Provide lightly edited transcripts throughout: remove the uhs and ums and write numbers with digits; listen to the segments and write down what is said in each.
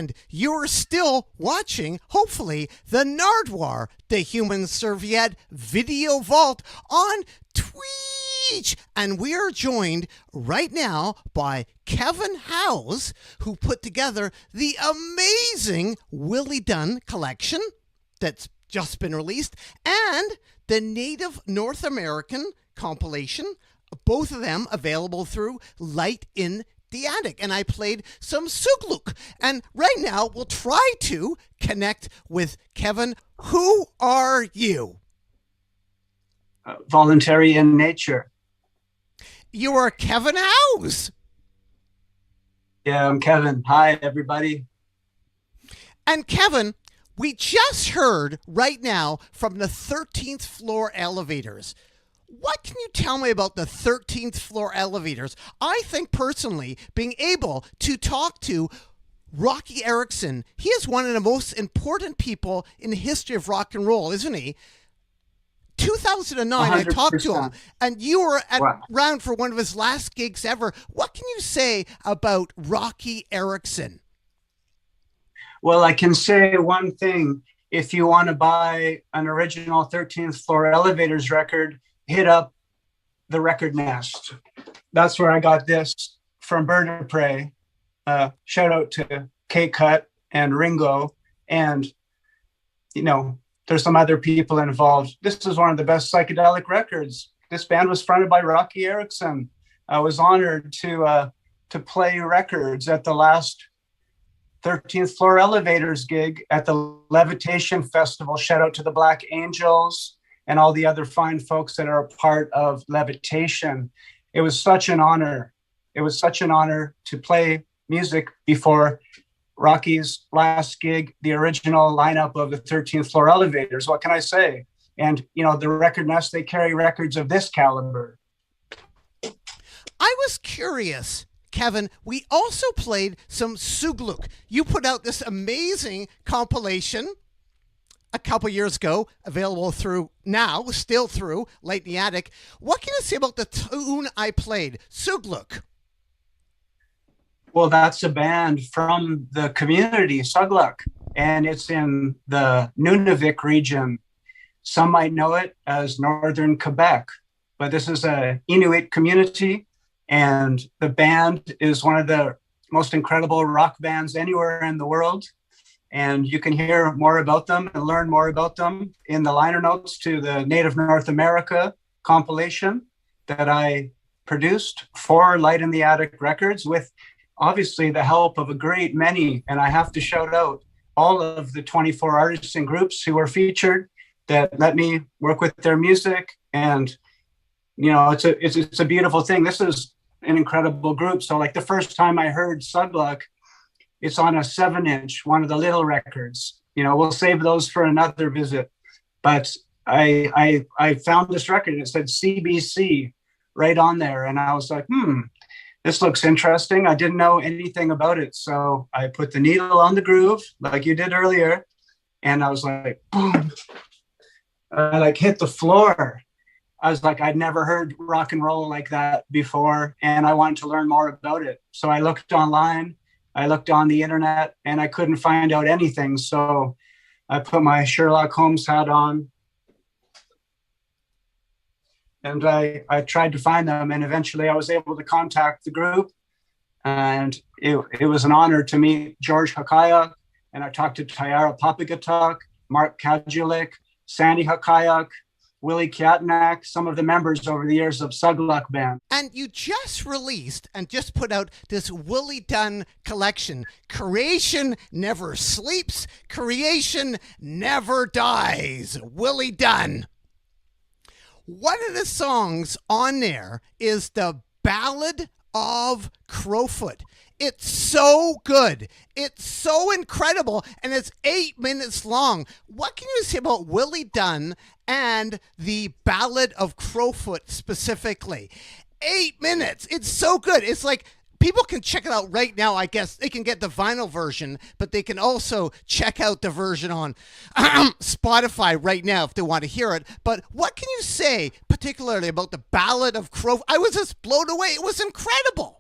And you're still watching, hopefully, the Nardwuar, the Human Serviette Video Vault on Twitch. And we are joined right now by Kevin Howes, who put together the amazing Willie Dunn collection that's just been released, and the Native North American compilation, both of them available through Light in the Attic. And I played some Sugluk. And right now we'll try to connect with Kevin. Who are you? Voluntary in nature. You are Kevin Howes. Yeah, I'm Kevin. Hi, everybody. And Kevin, we just heard right now from the 13th floor elevators. What can you tell me about the 13th floor elevators? I think personally, being able to talk to Rocky Erickson, he is one of the most important people in the history of rock and roll, isn't he? 2009, 100%. I talked to him, and you were around for one of his last gigs ever. What can you say about Rocky Erickson? Well, I can say one thing. If you want to buy an original 13th floor elevators record, hit up the Record Nest. That's where I got this from Bird of Prey. Shout out to K-Cut and Ringo. And, you know, there's some other people involved. This is one of the best psychedelic records. This band was fronted by Rocky Erickson. I was honored to play records at the last 13th floor elevators gig at the Levitation Festival. Shout out to the Black Angels and all the other fine folks that are a part of Levitation. It was such an honor. It was such an honor to play music before Rocky's last gig, the original lineup of the 13th floor elevators. What can I say? And, you know, the Record Nest, they carry records of this caliber. I was curious, Kevin, we also played some Sugluk. You put out this amazing compilation a couple years ago, available through now, still through Light in the Attic. What can you say about the tune I played, Sugluk? Well, that's a band from the community, Sugluk, and it's in the Nunavik region. Some might know it as Northern Quebec, but this is a Inuit community, and the band is one of the most incredible rock bands anywhere in the world. And you can hear more about them and learn more about them in the liner notes to the Native North America compilation that I produced for Light in the Attic Records, with obviously the help of a great many. And I have to shout out all of the 24 artists and groups who were featured that let me work with their music. And, you know, it's a beautiful thing. This is an incredible group. So like the first time I heard Sugluk, it's on a 7-inch, one of the little records. You know, we'll save those for another visit. But I found this record. It said CBC right on there. And I was like, this looks interesting. I didn't know anything about it. So I put the needle on the groove like you did earlier. And I was like, boom. I like hit the floor. I was like, I'd never heard rock and roll like that before. And I wanted to learn more about it. So I looked online. I looked on the internet and I couldn't find out anything. So I put my Sherlock Holmes hat on and I tried to find them. And eventually I was able to contact the group. And it was an honor to meet George Hakayak. And I talked to Tayara Papagatuk, Mark Kajulik, Sandy Hakayak, Willie Kiatnak, some of the members over the years of Sugluk Band. And you just released and just put out this Willie Dunn collection. Creation never sleeps. Creation never dies. Willie Dunn. One of the songs on there is the Ballad of Crowfoot. It's so good. It's so incredible. And it's 8 minutes long. What can you say about Willie Dunn and the Ballad of Crowfoot specifically? 8 minutes. It's so good. It's like people can check it out right now. I guess they can get the vinyl version, but they can also check out the version on Spotify right now if they want to hear it. But what can you say particularly about the Ballad of Crowfoot? I was just blown away. It was incredible.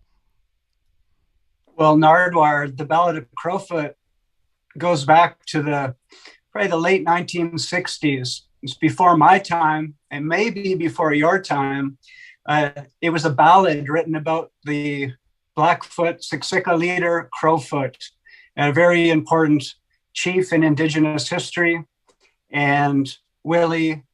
Well, Nardwuar, the Ballad of Crowfoot, goes back to probably the late 1960s. It's before my time and maybe before your time. It was a ballad written about the Blackfoot Siksika leader Crowfoot, a very important chief in Indigenous history. And Willie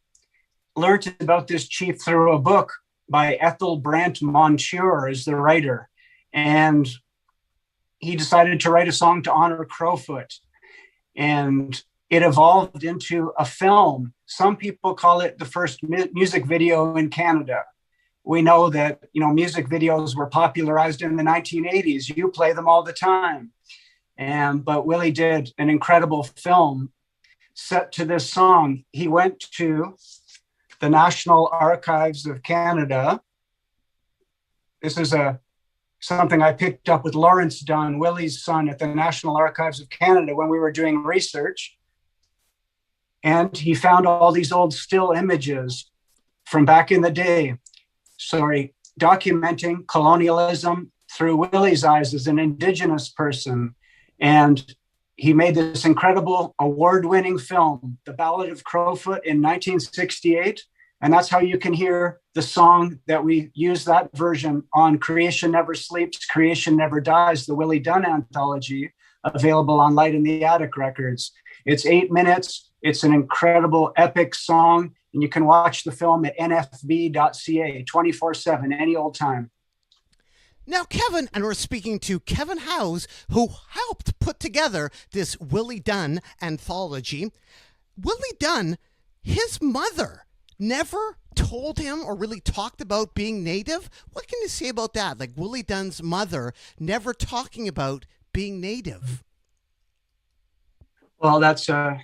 learned about this chief through a book by Ethel Brant Montour as the writer. And he decided to write a song to honor Crowfoot. And it evolved into a film. Some people call it the first music video in Canada. We know that, music videos were popularized in the 1980s. You play them all the time. But Willie did an incredible film set to this song. He went to the National Archives of Canada. This is something I picked up with Lawrence Dunn, Willie's son, at the National Archives of Canada when we were doing research. And he found all these old still images from back in the day, documenting colonialism through Willie's eyes as an Indigenous person. And he made this incredible award-winning film, The Ballad of Crowfoot, in 1968. And that's how you can hear the song that we use, that version, on Creation Never Sleeps, Creation Never Dies, the Willie Dunn Anthology, available on Light in the Attic Records. It's 8 minutes. It's an incredible, epic song. And you can watch the film at nfb.ca 24/7, any old time. Now, Kevin, and we're speaking to Kevin Howes, who helped put together this Willie Dunn anthology. Willie Dunn, his mother never told him or really talked about being Native. What can you say about that? Like Willie Dunn's mother never talking about being Native. Well, that's a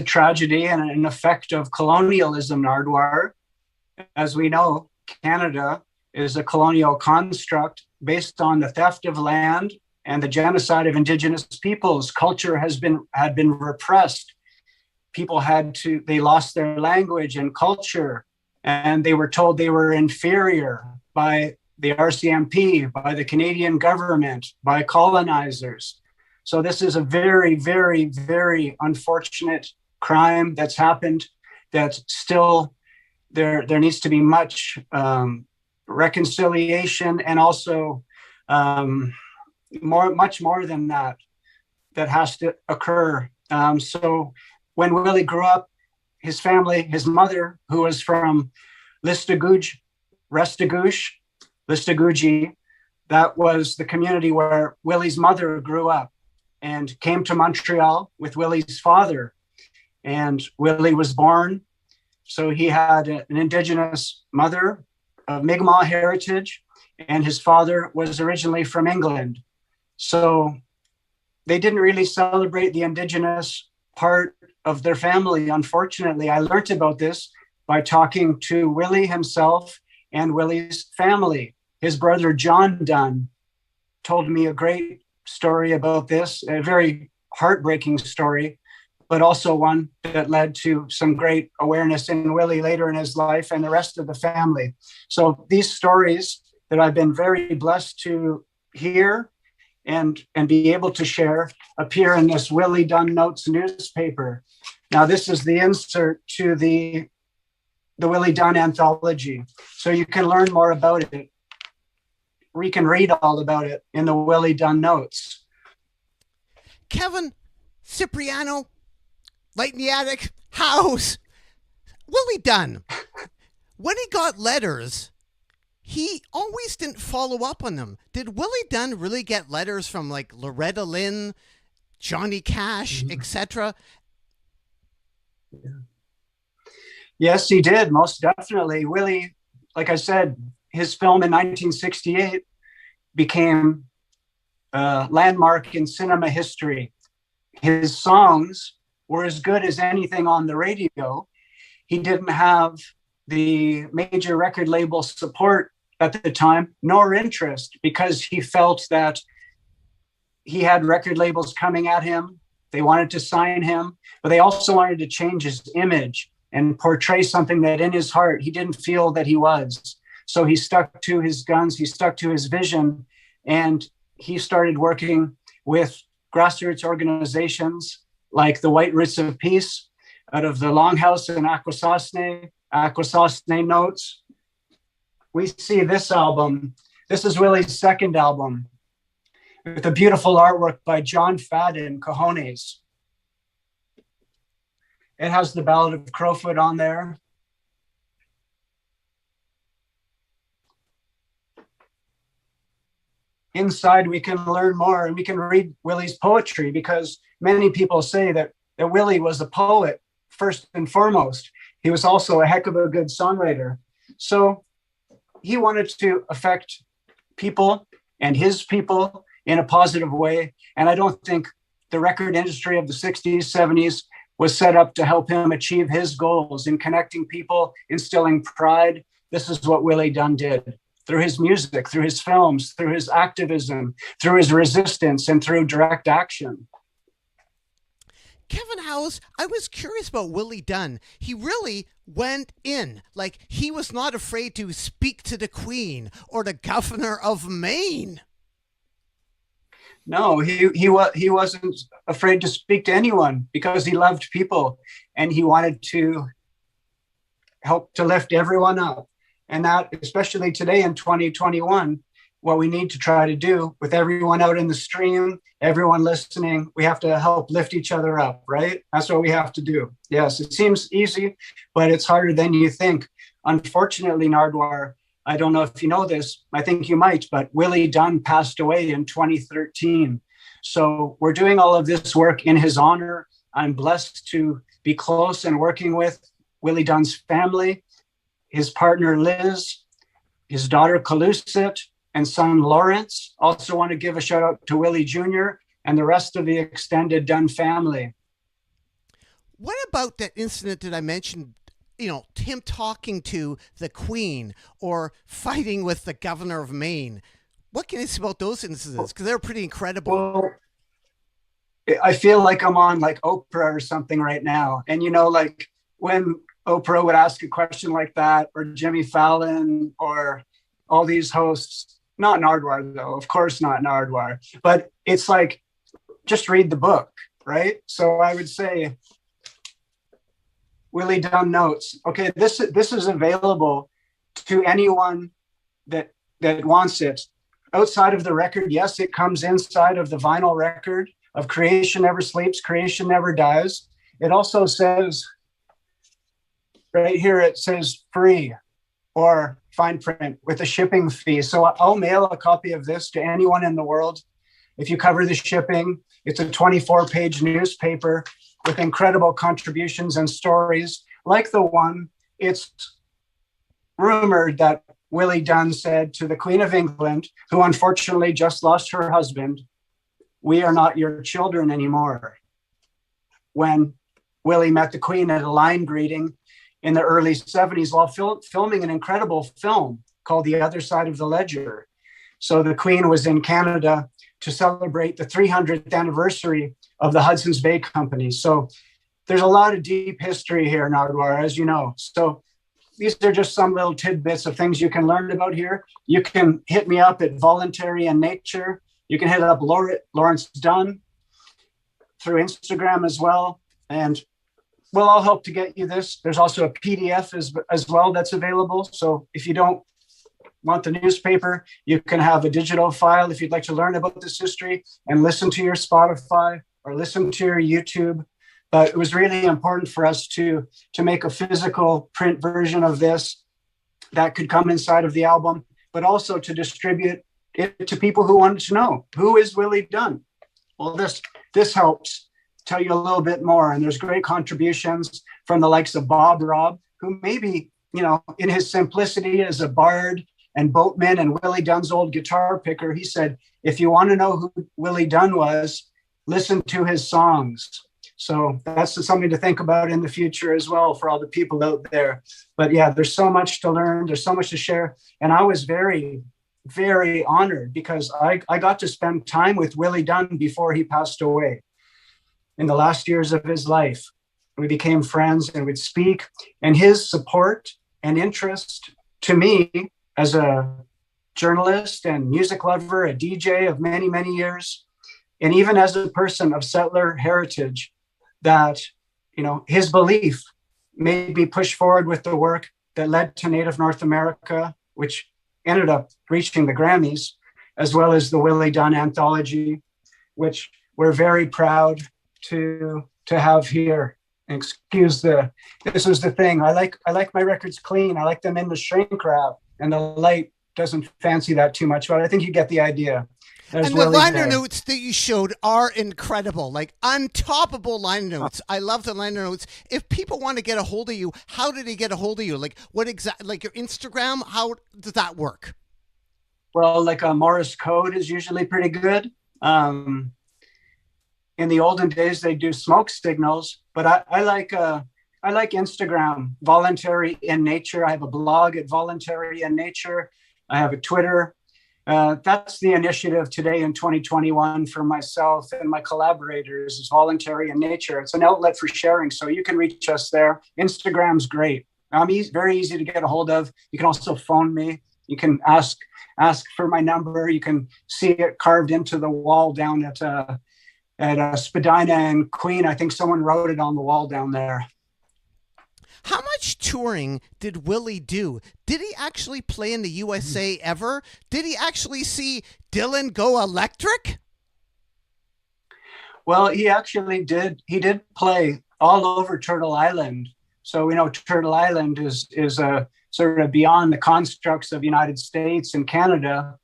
tragedy and an effect of colonialism, Nardwuar. As we know, Canada is a colonial construct based on the theft of land and the genocide of Indigenous peoples. Culture had been repressed. People they lost their language and culture, and they were told they were inferior by the RCMP, by the Canadian government, by colonizers. So this is a very, very, very unfortunate crime that's happened. That still there needs to be much reconciliation, and also much more than that has to occur. So when Willie grew up, his family, his mother, who was from Restigouche, that was the community where Willie's mother grew up, and came to Montreal with Willie's father. And Willie was born. So he had an Indigenous mother of Mi'kmaq heritage, and his father was originally from England. So they didn't really celebrate the Indigenous part of their family, unfortunately. I learned about this by talking to Willie himself and Willie's family. His brother, John Dunn, told me a great story about this, a very heartbreaking story, but also one that led to some great awareness in Willie later in his life and the rest of the family. So these stories that I've been very blessed to hear and be able to share appear in this Willie Dunn Notes newspaper. Now, this is the insert to the Willie Dunn Anthology. So you can learn more about it. We can read all about it in the Willie Dunn Notes. Kevin, Cipriano, Light in the Attic, House, Willie Dunn. When he got letters, he always didn't follow up on them. Did Willie Dunn really get letters from like Loretta Lynn, Johnny Cash, etc.? Yeah. Yes, he did, most definitely. Willie, like I said, his film in 1968 became a landmark in cinema history. His songs were as good as anything on the radio. He didn't have the major record label support at the time, nor interest, because he felt that he had record labels coming at him. They wanted to sign him, but they also wanted to change his image and portray something that in his heart he didn't feel that he was. So he stuck to his guns, he stuck to his vision, and he started working with grassroots organizations like the White Roots of Peace out of the Longhouse in Akwesasne Notes. We see this album. This is Willie's second album with a beautiful artwork by John Fadden, Cojones. It has the Ballad of Crowfoot on there. Inside, we can learn more and we can read Willie's poetry, because many people say that Willie was a poet first and foremost. He was also a heck of a good songwriter. So he wanted to affect people and his people in a positive way. And I don't think the record industry of the 60s, 70s was set up to help him achieve his goals in connecting people, instilling pride. This is what Willie Dunn did through his music, through his films, through his activism, through his resistance, and through direct action. Kevin Howes, I was curious about Willie Dunn. He really went in. Like, he was not afraid to speak to the Queen or the Governor of Maine. No, he wasn't afraid to speak to anyone because he loved people and he wanted to help to lift everyone up. And that, especially today in 2021, what we need to try to do with everyone out in the stream, everyone listening, we have to help lift each other up, right? That's what we have to do. Yes, it seems easy, but it's harder than you think. Unfortunately, Nardwuar, I don't know if you know this, I think you might, but Willie Dunn passed away in 2013. So we're doing all of this work in his honor. I'm blessed to be close and working with Willie Dunn's family, his partner Liz, his daughter Calusit, and son Lawrence. Also want to give a shout out to Willie Jr. and the rest of the extended Dunn family. What about that incident that I mentioned, you know, him talking to the Queen or fighting with the Governor of Maine? What can you say about those incidents? Because they're pretty incredible. Well, I feel like I'm on like Oprah or something right now. And, you know, like when Oprah would ask a question like that, or Jimmy Fallon, or all these hosts, not Nardwuar though, of course not Nardwuar, but it's like, just read the book, right? So I would say, Willie Dunn notes, okay, this is available to anyone that wants it. Outside of the record, yes, it comes inside of the vinyl record of Creation Never Sleeps, Creation Never Dies. It also says, right here, it says free or fine print with a shipping fee. So I'll mail a copy of this to anyone in the world. If you cover the shipping, it's a 24-page newspaper with incredible contributions and stories like the one. It's rumored that Willie Dunn said to the Queen of England, who unfortunately just lost her husband, "We are not your children anymore," when Willie met the Queen at a line greeting in the early 70s while filming an incredible film called The Other Side of the Ledger. So the Queen was in Canada to celebrate the 300th anniversary of the Hudson's Bay Company. So there's a lot of deep history here, Nardwuar, as you know. So these are just some little tidbits of things you can learn about here. You can hit me up at Voluntary and Nature. You can hit up Lawrence Dunn through Instagram as well. And we'll all help to get you this. There's also a PDF as well that's available. So if you don't want the newspaper, you can have a digital file if you'd like to learn about this history and listen to your Spotify or listen to your YouTube. But it was really important for us to make a physical print version of this that could come inside of the album, but also to distribute it to people who wanted to know, who is Willie Dunn? Well, this helps tell you a little bit more. And there's great contributions from the likes of Bob Robb, who maybe, you know, in his simplicity as a bard and boatman and Willie Dunn's old guitar picker, he said, if you want to know who Willie Dunn was, listen to his songs. So that's something to think about in the future as well for all the people out there. But yeah, there's so much to learn. There's so much to share. And I was very, very honored because I got to spend time with Willie Dunn before he passed away. In the last years of his life, we became friends and would speak. And his support and interest to me as a journalist and music lover, a DJ of many, many years, and even as a person of settler heritage, that, his belief made me push forward with the work that led to Native North America, which ended up reaching the Grammys, as well as the Willie Dunn Anthology, which we're very proud to have here. This was the thing. I like my records clean. I like them in the shrink wrap, and the light doesn't fancy that too much, but I think you get the idea. And the liner notes that you showed are incredible, like untoppable liner notes. I love the liner notes. If people want to get a hold of you, how do they get a hold of you? Like what exactly, like your Instagram? How does that work? Well, like a Morse code is usually pretty good. In the olden days, they do smoke signals, but I like Instagram, Voluntary in Nature. I have a blog at Voluntary in Nature. I have a Twitter. That's the initiative today in 2021 for myself and my collaborators, is Voluntary in Nature. It's an outlet for sharing, so you can reach us there. Instagram's great. I'm very easy to get a hold of. You can also phone me. You can ask for my number. You can see it carved into the wall down at Spadina and Queen. I think someone wrote it on the wall down there. How much touring did Willie do? Did he actually play in the USA ever? Did he actually see Dylan go electric? Well, he actually did. He did play all over Turtle Island. So we know Turtle Island is a sort of beyond the constructs of the United States and Canada,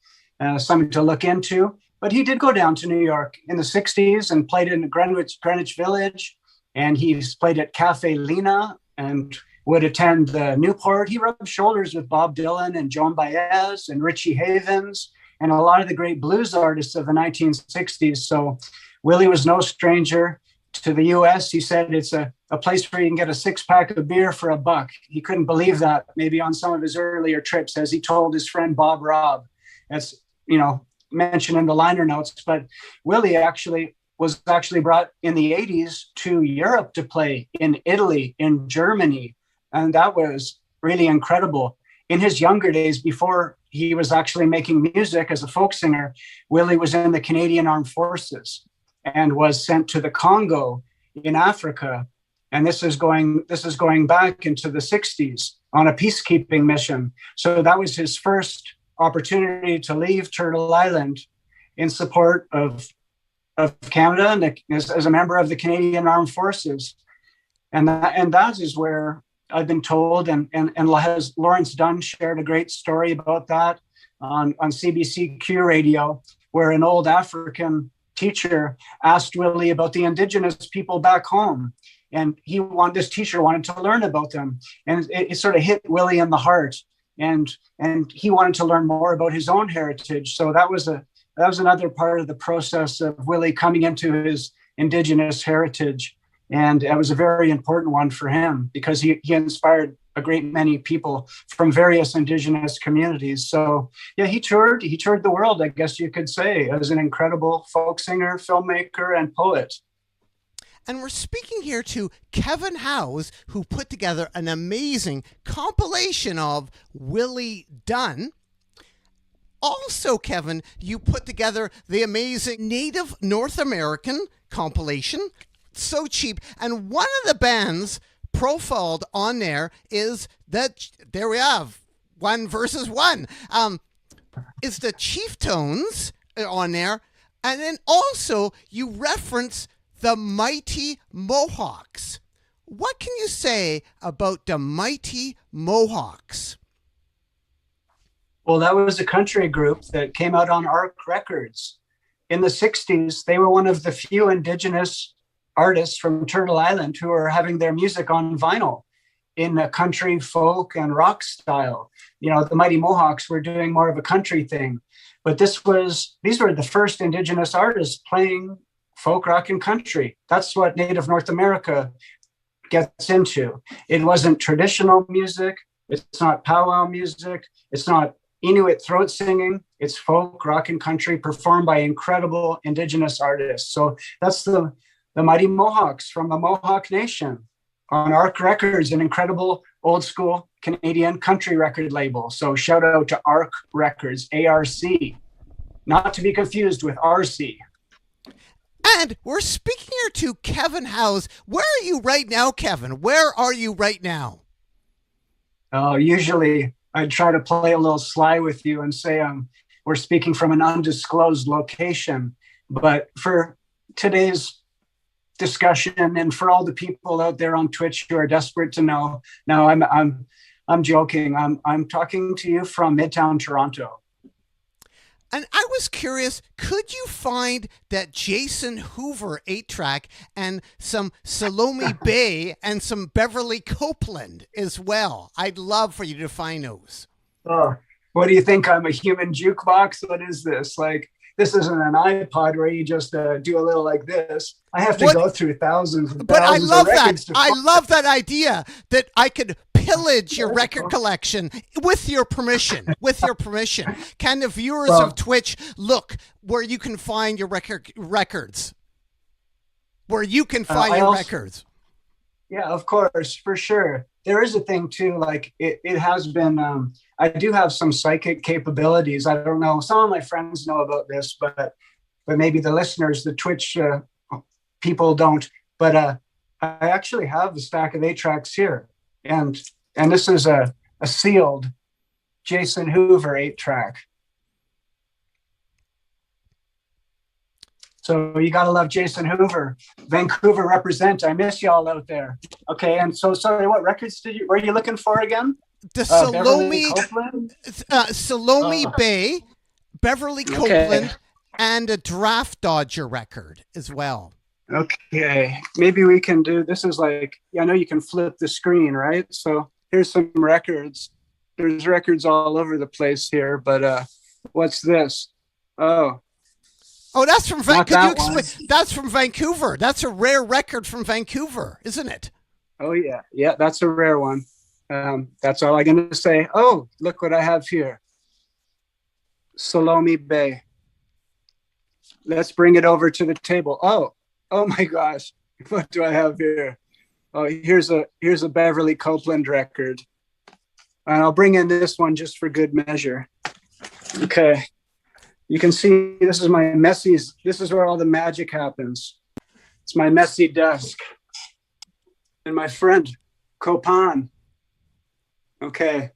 something to look into. But he did go down to New York in the 60s and played in Greenwich Village. And he's played at Cafe Lena and would attend Newport. He rubbed shoulders with Bob Dylan and Joan Baez and Richie Havens and a lot of the great blues artists of the 1960s. So Willie was no stranger to the US. He said it's a place where you can get a 6-pack of beer for $1. He couldn't believe that maybe on some of his earlier trips, as he told his friend Bob Robb. That's, mentioned in the liner notes. But Willie was actually brought in the 80s to Europe to play in Italy, in Germany. And that was really incredible. In his younger days, before he was actually making music as a folk singer, Willie was in the Canadian Armed Forces and was sent to the Congo in Africa. And this is going back into the 60s on a peacekeeping mission. So that was his first opportunity to leave Turtle Island in support of Canada and as a member of the Canadian Armed Forces. And that is where I've been told, and has Lawrence Dunn shared a great story about that on CBCQ radio, where an old African teacher asked Willie about the Indigenous people back home. And this teacher wanted to learn about them. And it sort of hit Willie in the heart. And he wanted to learn more about his own heritage. So that was another part of the process of Willie coming into his Indigenous heritage. And it was a very important one for him because he inspired a great many people from various Indigenous communities. So yeah, he toured the world, I guess you could say, as an incredible folk singer, filmmaker, and poet. And we're speaking here to Kevin Howes, who put together an amazing compilation of Willie Dunn. Also, Kevin, you put together the amazing Native North American compilation. So cheap. And one of the bands profiled on there is there we have 1 versus 1. Is the Chieftones on there. And then also you reference the Mighty Mohawks. What can you say about the Mighty Mohawks? Well, that was a country group that came out on ARC Records. In the 60s, they were one of the few Indigenous artists from Turtle Island who were having their music on vinyl in a country, folk, and rock style. The Mighty Mohawks were doing more of a country thing. But these were the first Indigenous artists playing folk, rock, and country. That's what Native North America gets into. It wasn't traditional music. It's not powwow music. It's not Inuit throat singing. It's folk, rock, and country performed by incredible Indigenous artists. So that's the Mighty Mohawks from the Mohawk Nation on ARC Records, an incredible old school Canadian country record label. So shout out to ARC Records, ARC, not to be confused with RC. And we're speaking here to Kevin Howes. Where are you right now, Kevin? Where are you right now? Usually I try to play a little sly with you and say we're speaking from an undisclosed location. But for today's discussion and for all the people out there on Twitch who are desperate to know, no, I'm joking. I'm talking to you from Midtown Toronto. And I was curious, could you find that Jason Hoover 8-track and some Salome Bay and some Beverly Copeland as well? I'd love for you to find those. Oh, what do you think? I'm a human jukebox? What is this? Like, this isn't an iPod where you just do a little like this. I have to go through thousands and but thousands I love of records that. I love that idea that I could pillage your record collection with your permission. With your permission, can the viewers of Twitch look where you can find your records? Where you can find your records? Yeah, of course, for sure. There is a thing too. Like it has been. I do have some psychic capabilities. I don't know. Some of my friends know about this, but maybe the listeners, the Twitch people don't. But I actually have a stack of 8-tracks here, and this is a sealed Jason Hoover 8-track. So you gotta love Jason Hoover. Vancouver represent. I miss y'all out there. Okay, and so sorry, what records were you looking for again? The Salome Bay, Beverly Copeland, and a Draft Dodger record as well. Okay, maybe we can do, this is like, I know you can flip the screen, right? So here's some records. There's records all over the place here, but what's this? Oh, that's from Vancouver. That's from Vancouver. That's a rare record from Vancouver, isn't it? Oh yeah, that's a rare one. That's all I'm gonna say. Oh, look what I have here. Salome Bay. Let's bring it over to the table. Oh my gosh, what do I have here? Oh, here's a Beverly Copeland record, and I'll bring in this one just for good measure. Okay. You can see this is my messy, this is where all the magic happens. It's my messy desk. And my friend, Copan. Okay.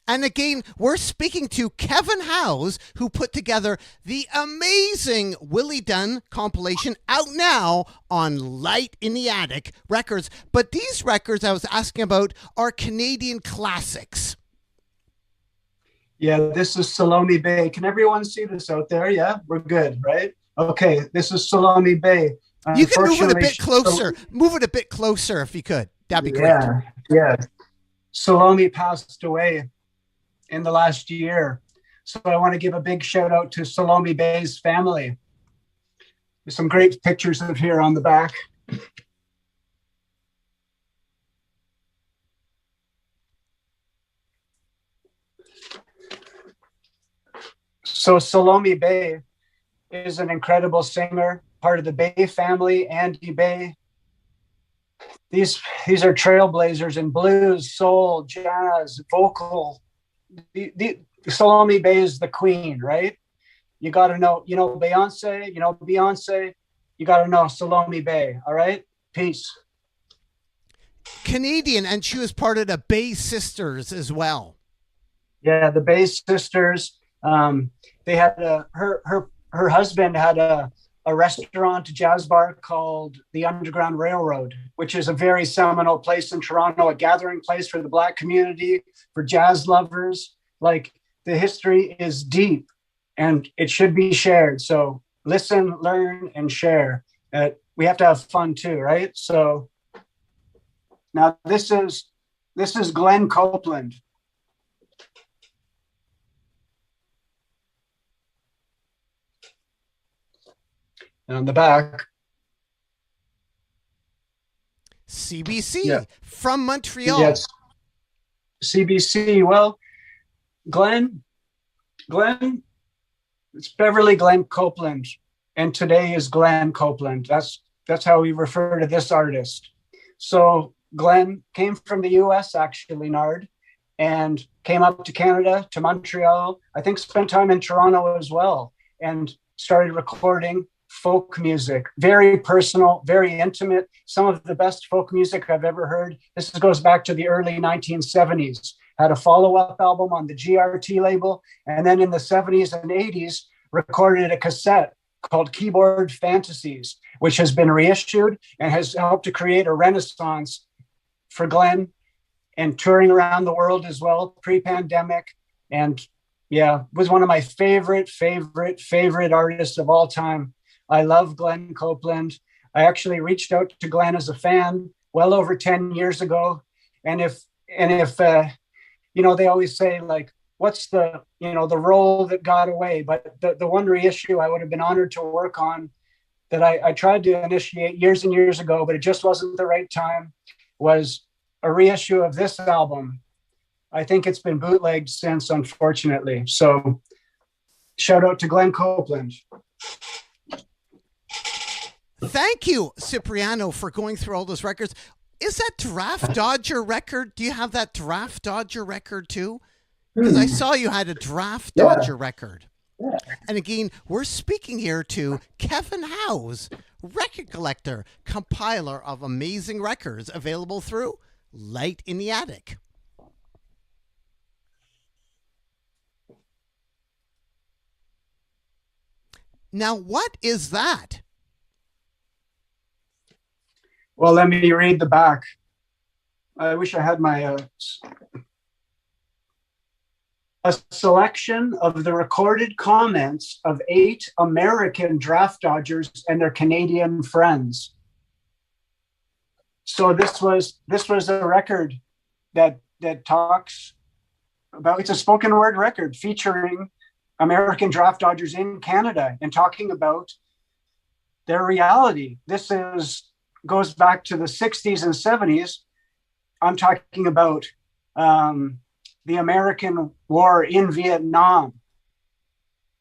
And again, we're speaking to Kevin Howes, who put together the amazing Willie Dunn compilation out now on Light in the Attic Records. But these records I was asking about are Canadian classics. Yeah, this is Salome Bay. Can everyone see this out there? Yeah, we're good, right? Okay, this is Salome Bay. You can move it a bit closer. Move it a bit closer if you could. That'd be great. Yeah. Salome passed away in the last year. So I want to give a big shout out to Salome Bay's family. There's some great pictures of here on the back. So Salome Bay is an incredible singer, part of the Bay family, Andy Bay. These are trailblazers in blues, soul, jazz, vocal. Salome Bay is the queen, right? You got to know, Beyonce, you got to know Salome Bay, all right? Peace. Canadian, and she was part of the Bay Sisters as well. Yeah, the Bay Sisters. They had her husband had a restaurant, a jazz bar called the Underground Railroad, which is a very seminal place in Toronto, a gathering place for the Black community, for jazz lovers. Like, the history is deep and it should be shared. So listen, learn, and share. We have to have fun too, right? So now this is Glenn Copeland. And on the back, CBC from Montreal. Yes, CBC. Well, Glenn, it's Beverly Glenn Copeland, and today is Glenn Copeland. That's how we refer to this artist. So Glenn came from the U.S. actually, Nard, and came up to Canada, to Montreal. I think spent time in Toronto as well, and started recording folk music, very personal, very intimate, some of the best folk music I've ever heard. This goes back to the early 1970s. Had a follow-up album on the GRT label, and then in the 70s and 80s, recorded a cassette called Keyboard Fantasies, which has been reissued and has helped to create a renaissance for Glenn, and touring around the world as well, pre-pandemic. And yeah, was one of my favorite artists of all time. I love Glenn Copeland. I actually reached out to Glenn as a fan well over 10 years ago. And if they always say, like, what's the role that got away? But the one reissue I would have been honored to work on that I tried to initiate years and years ago, but it just wasn't the right time, was a reissue of this album. I think it's been bootlegged since, unfortunately. So shout out to Glenn Copeland. Thank you, Cipriano, for going through all those records. Is that Draft Dodger record? Do you have that Draft Dodger record too? Because I saw you had a Draft Dodger record. Yeah. And again, we're speaking here to Kevin Howes, record collector, compiler of amazing records available through Light in the Attic. Now, what is that? Well, let me read the back. I wish I had my... a selection of the recorded comments of 8 American draft dodgers and their Canadian friends. So this was a record that talks about, it's a spoken word record featuring American draft dodgers in Canada and talking about their reality. This goes back to the 60s and 70s. I'm talking about the American war in Vietnam.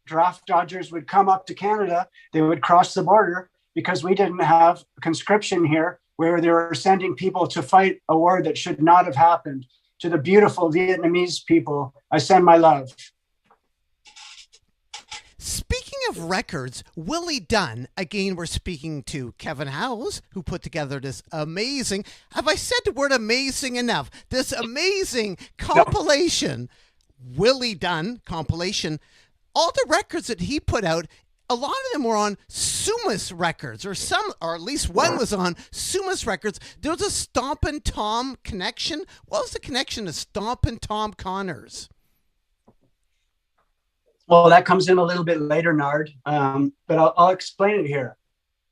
Draft dodgers would come up to Canada. They would cross the border because we didn't have conscription here, where they were sending people to fight a war that should not have happened. To the beautiful Vietnamese people, I send my love. Speaking of records, Willie Dunn, again, we're speaking to Kevin Howes, who put together this amazing, have I said the word amazing enough? This amazing compilation, Willie Dunn compilation. All the records that he put out, a lot of them were on Sumas Records, or at least one was on Sumas Records. There was a Stompin' Tom connection. What was the connection to Stompin' Tom Connors? Well, that comes in a little bit later, Nard, but I'll explain it here.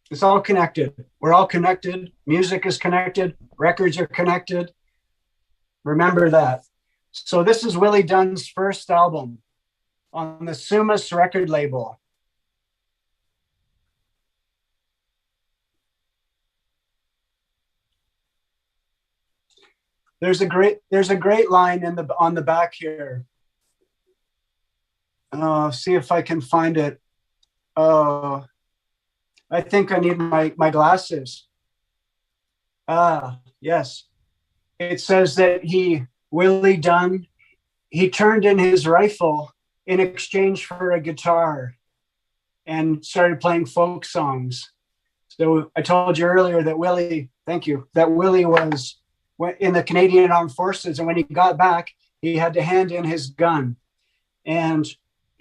It's all connected. We're all connected. Music is connected. Records are connected. Remember that. So this is Willie Dunn's first album on the Sumas record label. There's a great line on the back here. See if I can find it. I think I need my glasses. Yes. It says that Willie Dunn, he turned in his rifle in exchange for a guitar and started playing folk songs. So I told you earlier that Willie was in the Canadian Armed Forces, and when he got back, he had to hand in his gun. And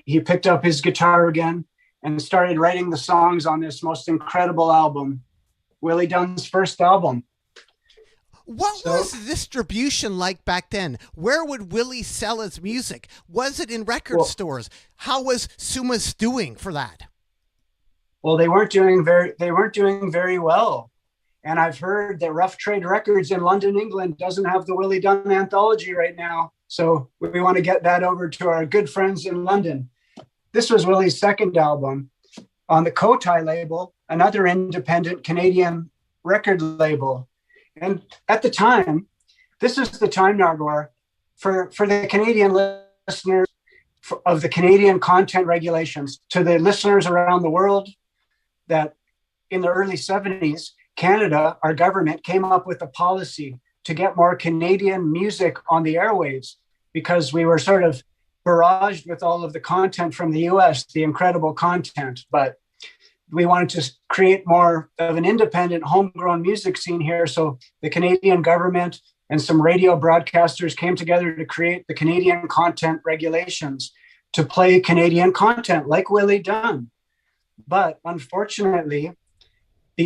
he picked up his guitar again and started writing the songs on this most incredible album, Willie Dunn's first album. What was the distribution like back then? Where would Willie sell his music? Was it in record stores? How was Sumas doing for that? Well, they weren't doing very well. And I've heard that Rough Trade Records in London, England doesn't have the Willie Dunn Anthology right now. So we want to get that over to our good friends in London. This was Willie's second album on the Kotai label, another independent Canadian record label. And at the time, this is the time, Nardwuar, for the Canadian listeners of the Canadian content regulations, to the listeners around the world, that in the early 70s, Canada, our government, came up with a policy to get more Canadian music on the airwaves, because we were sort of barraged with all of the content from the US, the incredible content. But we wanted to create more of an independent homegrown music scene here. So the Canadian government and some radio broadcasters came together to create the Canadian content regulations to play Canadian content like Willie Dunn. But unfortunately,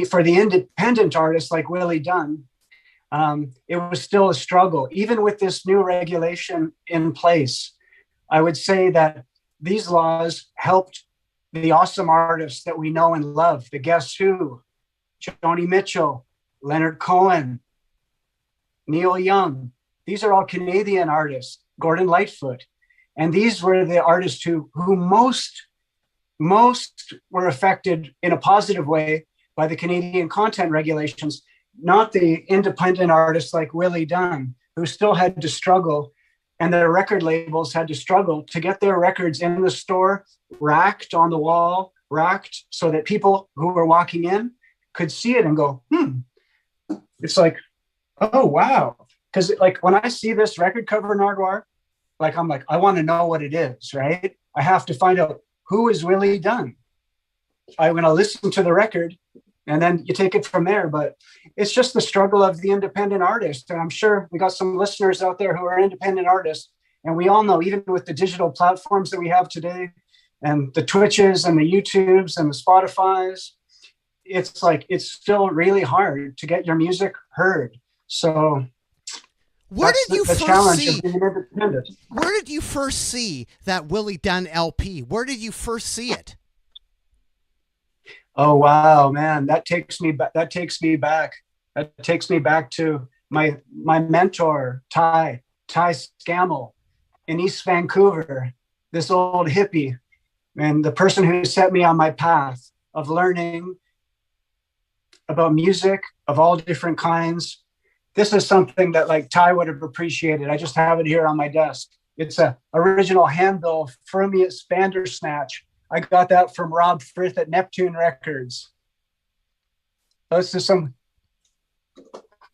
for the independent artists like Willie Dunn, it was still a struggle. Even with this new regulation in place, I would say that these laws helped the awesome artists that we know and love, the Guess Who, Joni Mitchell, Leonard Cohen, Neil Young. These are all Canadian artists, Gordon Lightfoot. And these were the artists who most were affected in a positive way by the Canadian content regulations, not the independent artists like Willie Dunn, who still had to struggle, and their record labels had to struggle to get their records in the store, racked on the wall, racked so that people who were walking in could see it and go, it's like, oh, wow. Because like when I see this record cover, Nardwuar, like I'm like, I want to know what it is, right? I have to find out who is Willie Dunn. I'm going to listen to the record and then you take it from there. But it's just the struggle of the independent artist. And I'm sure we got some listeners out there who are independent artists. And we all know, even with the digital platforms that we have today and the Twitches and the YouTubes and the Spotifys, it's like, it's still really hard to get your music heard. So where did you first see? Where did you first see that Willie Dunn LP? Where did you first see it? Oh wow, man, that takes me back. That takes me back to my mentor, Ty Scammell in East Vancouver. This old hippie, and the person who set me on my path of learning about music of all different kinds. This is something that like Ty would have appreciated. I just have it here on my desk. It's a original handbill Frumius Bandersnatch. I got that from Rob Frith at Neptune Records. This is some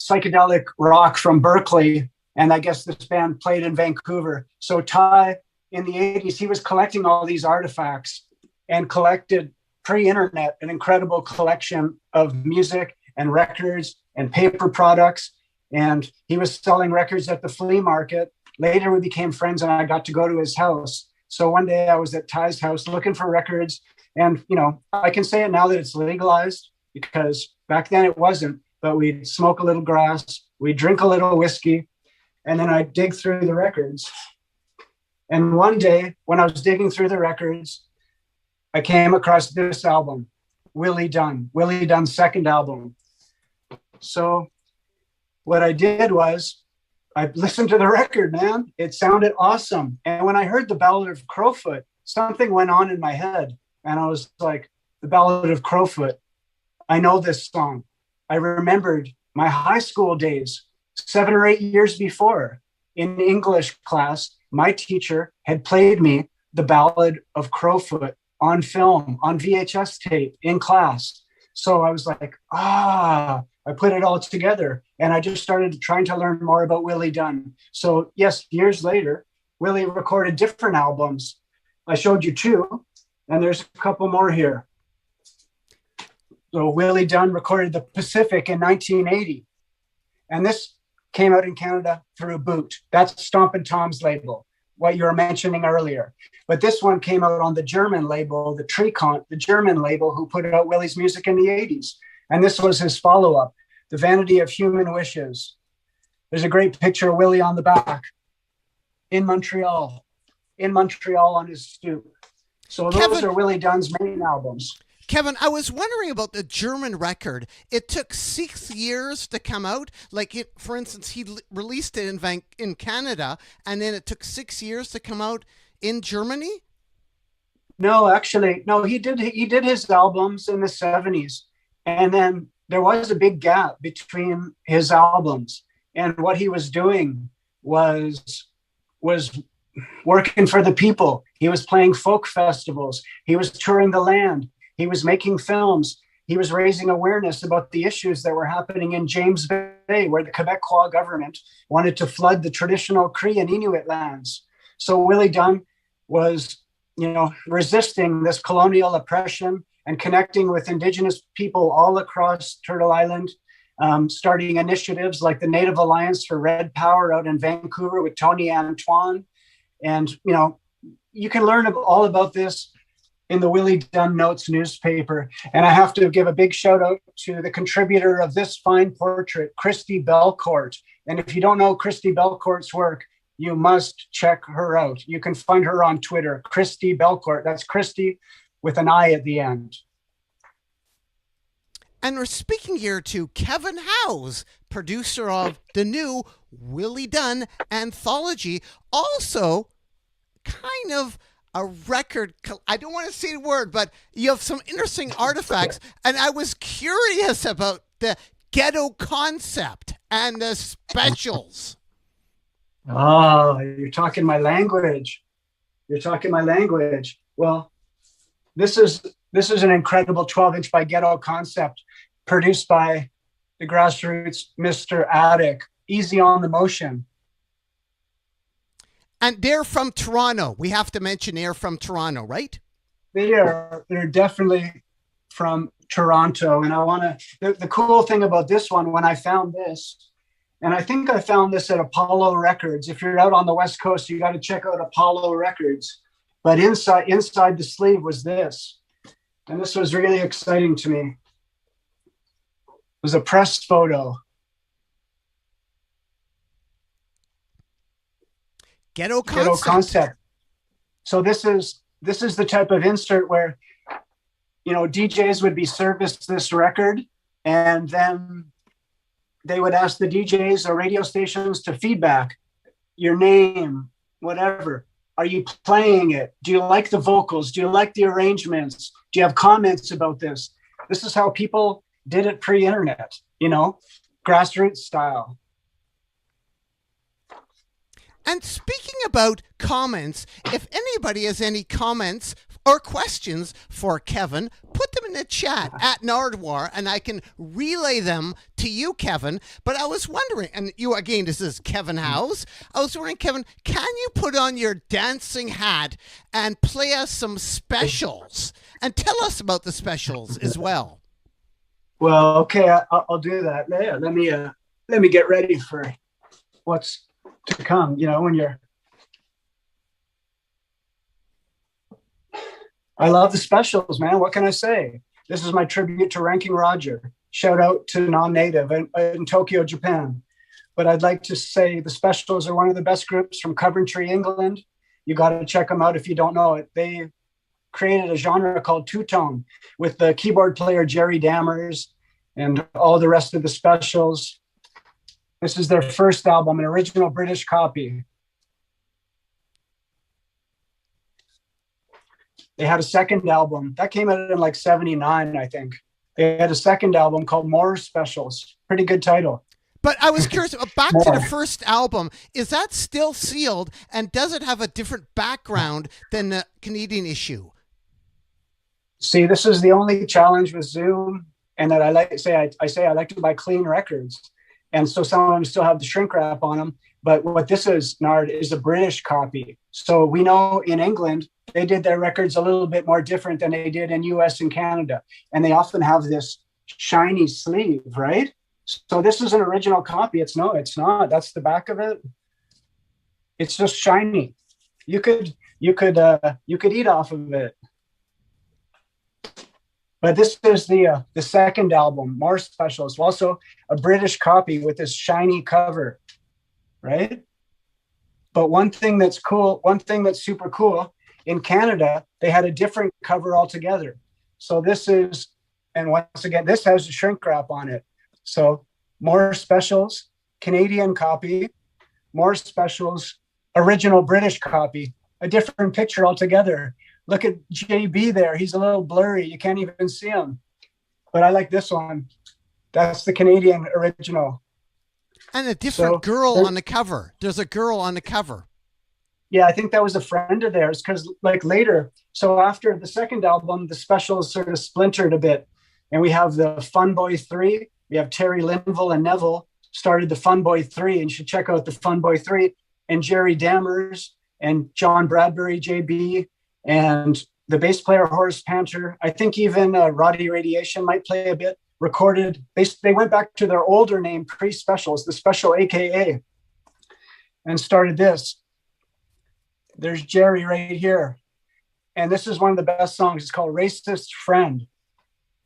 psychedelic rock from Berkeley. And I guess this band played in Vancouver. So Ty, in the 80s, he was collecting all these artifacts and collected pre-internet an incredible collection of music and records and paper products. And he was selling records at the flea market. Later, we became friends and I got to go to his house. So one day I was at Ty's house looking for records. And, you know, I can say it now that it's legalized because back then it wasn't, but we'd smoke a little grass, we'd drink a little whiskey, and then I'd dig through the records. And one day when I was digging through the records, I came across this album, Willie Dunn's second album. So what I did was I listened to the record, man. It sounded awesome. And when I heard the Ballad of Crowfoot, something went on in my head. And I was like, the Ballad of Crowfoot, I know this song. I remembered my high school days, 7 or 8 years before. In English class, my teacher had played me the Ballad of Crowfoot on film, on VHS tape in class. So I was like, I put it all together and I just started trying to learn more about Willie Dunn. So yes, years later, Willie recorded different albums. I showed you 2 and there's a couple more here. So Willie Dunn recorded The Pacific in 1980. And this came out in Canada through Boot. That's Stompin' Tom's label, what you were mentioning earlier. But this one came out on the German label, the Trikont, the German label who put out Willie's music in the 80s. And this was his follow-up, The Vanity of Human Wishes. There's a great picture of Willie on the back in Montreal on his stoop. So those are Willie Dunn's main albums. Kevin, I was wondering about the German record. It took 6 years to come out. Like, for instance, he released it in Canada, and then it took 6 years to come out in Germany? No, actually, no. He did his albums in the 70s, and then there was a big gap between his albums. And what he was doing was working for the people. He was playing folk festivals. He was touring the land. He was making films. He was raising awareness about the issues that were happening in James Bay, where the Quebecois government wanted to flood the traditional Cree and Inuit lands. So Willie Dunn was resisting this colonial oppression and connecting with Indigenous people all across Turtle Island, starting initiatives like the Native Alliance for Red Power out in Vancouver with Tony Antoine. And, you can learn all about this in the Willie Dunn Notes newspaper. And I have to give a big shout out to the contributor of this fine portrait, Christy Belcourt. And if you don't know Christy Belcourt's work, you must check her out. You can find her on Twitter, Christy Belcourt. That's Christy with an I at the end. And we're speaking here to Kevin Howes, producer of the new Willie Dunn Anthology. Also, kind of a record, I don't want to say the word, but you have some interesting artifacts. And I was curious about the ghetto concept and the specials. Oh, you're talking my language. Well, this is an incredible 12-inch by Ghetto concept produced by the grassroots Mr. Attic. Easy on the motion. And they're from Toronto. We have to mention they're from Toronto, right? They're definitely from Toronto. And the cool thing about this one, when I found this, and I think I found this at Apollo Records. If you're out on the West Coast, you got to check out Apollo Records. But inside the sleeve was this. And this was really exciting to me. It was a press photo. Ghetto concept. So this is the type of insert where, DJs would be serviced this record, and then they would ask the DJs or radio stations to feedback your name, whatever. Are you playing it? Do you like the vocals? Do you like the arrangements? Do you have comments about this? This is how people did it pre-internet, grassroots style. And speaking about comments, if anybody has any comments or questions for Kevin, put them in the chat at Nardwuar, and I can relay them to you, Kevin. But I was wondering, and you again, this is Kevin Howes. I was wondering, Kevin, can you put on your dancing hat and play us some specials? And tell us about the specials as well. Well, okay, I'll do that. Yeah, let me get ready for what's to come, I love the specials, man. What can I say? This is my tribute to Ranking Roger. Shout out to Non-Native in Tokyo, Japan. But I'd like to say the specials are one of the best groups from Coventry, England. You got to check them out if you don't know it. They created a genre called two-tone with the keyboard player Jerry Dammers and all the rest of the specials. This is their first album, an original British copy. They had a second album that came out in like 79, I think. They had a second album called More Specials. Pretty good title. But I was curious, back to the first album, is that still sealed, and does it have a different background than the Canadian issue? See, this is the only challenge with Zoom, and that I like to say, I like to buy clean records. And so some of them still have the shrink wrap on them. But what this is, Nard, is a British copy. So we know in England, they did their records a little bit more different than they did in US and Canada. And they often have this shiny sleeve, right? So this is an original copy. It's not. That's the back of it. It's just shiny. You could eat off of it. But this is the second album, More Specials, also a British copy with this shiny cover, right? But one thing that's super cool, in Canada, they had a different cover altogether. So this is, and once again, this has a shrink wrap on it. So More Specials, Canadian copy, More Specials, original British copy, a different picture altogether. Look at JB there. He's a little blurry. You can't even see him. But I like this one. That's the Canadian original. And a different girl on the cover. There's a girl on the cover. Yeah, I think that was a friend of theirs because like later, so after the second album, the specials sort of splintered a bit. And we have the Fun Boy 3. We have Terry Linville and Neville started the Fun Boy 3. And you should check out the Fun Boy 3. And Jerry Dammers and John Bradbury, JB, And the bass player, Horace Panter, I think even Roddy Radiation might play a bit, recorded. They went back to their older name pre-Specials, the Special AKA, and started this. There's Jerry right here. And this is one of the best songs. It's called Racist Friend.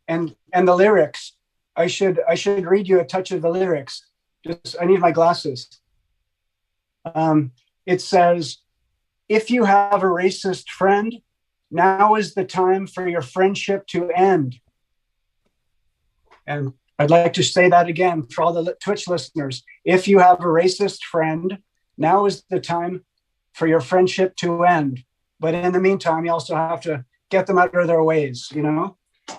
And the lyrics, I should read you a touch of the lyrics. I need my glasses. It says, if you have a racist friend, now is the time for your friendship to end. And I'd like to say that again for all the Twitch listeners. If you have a racist friend, now is the time for your friendship to end. But in the meantime, you also have to get them out of their ways, you know?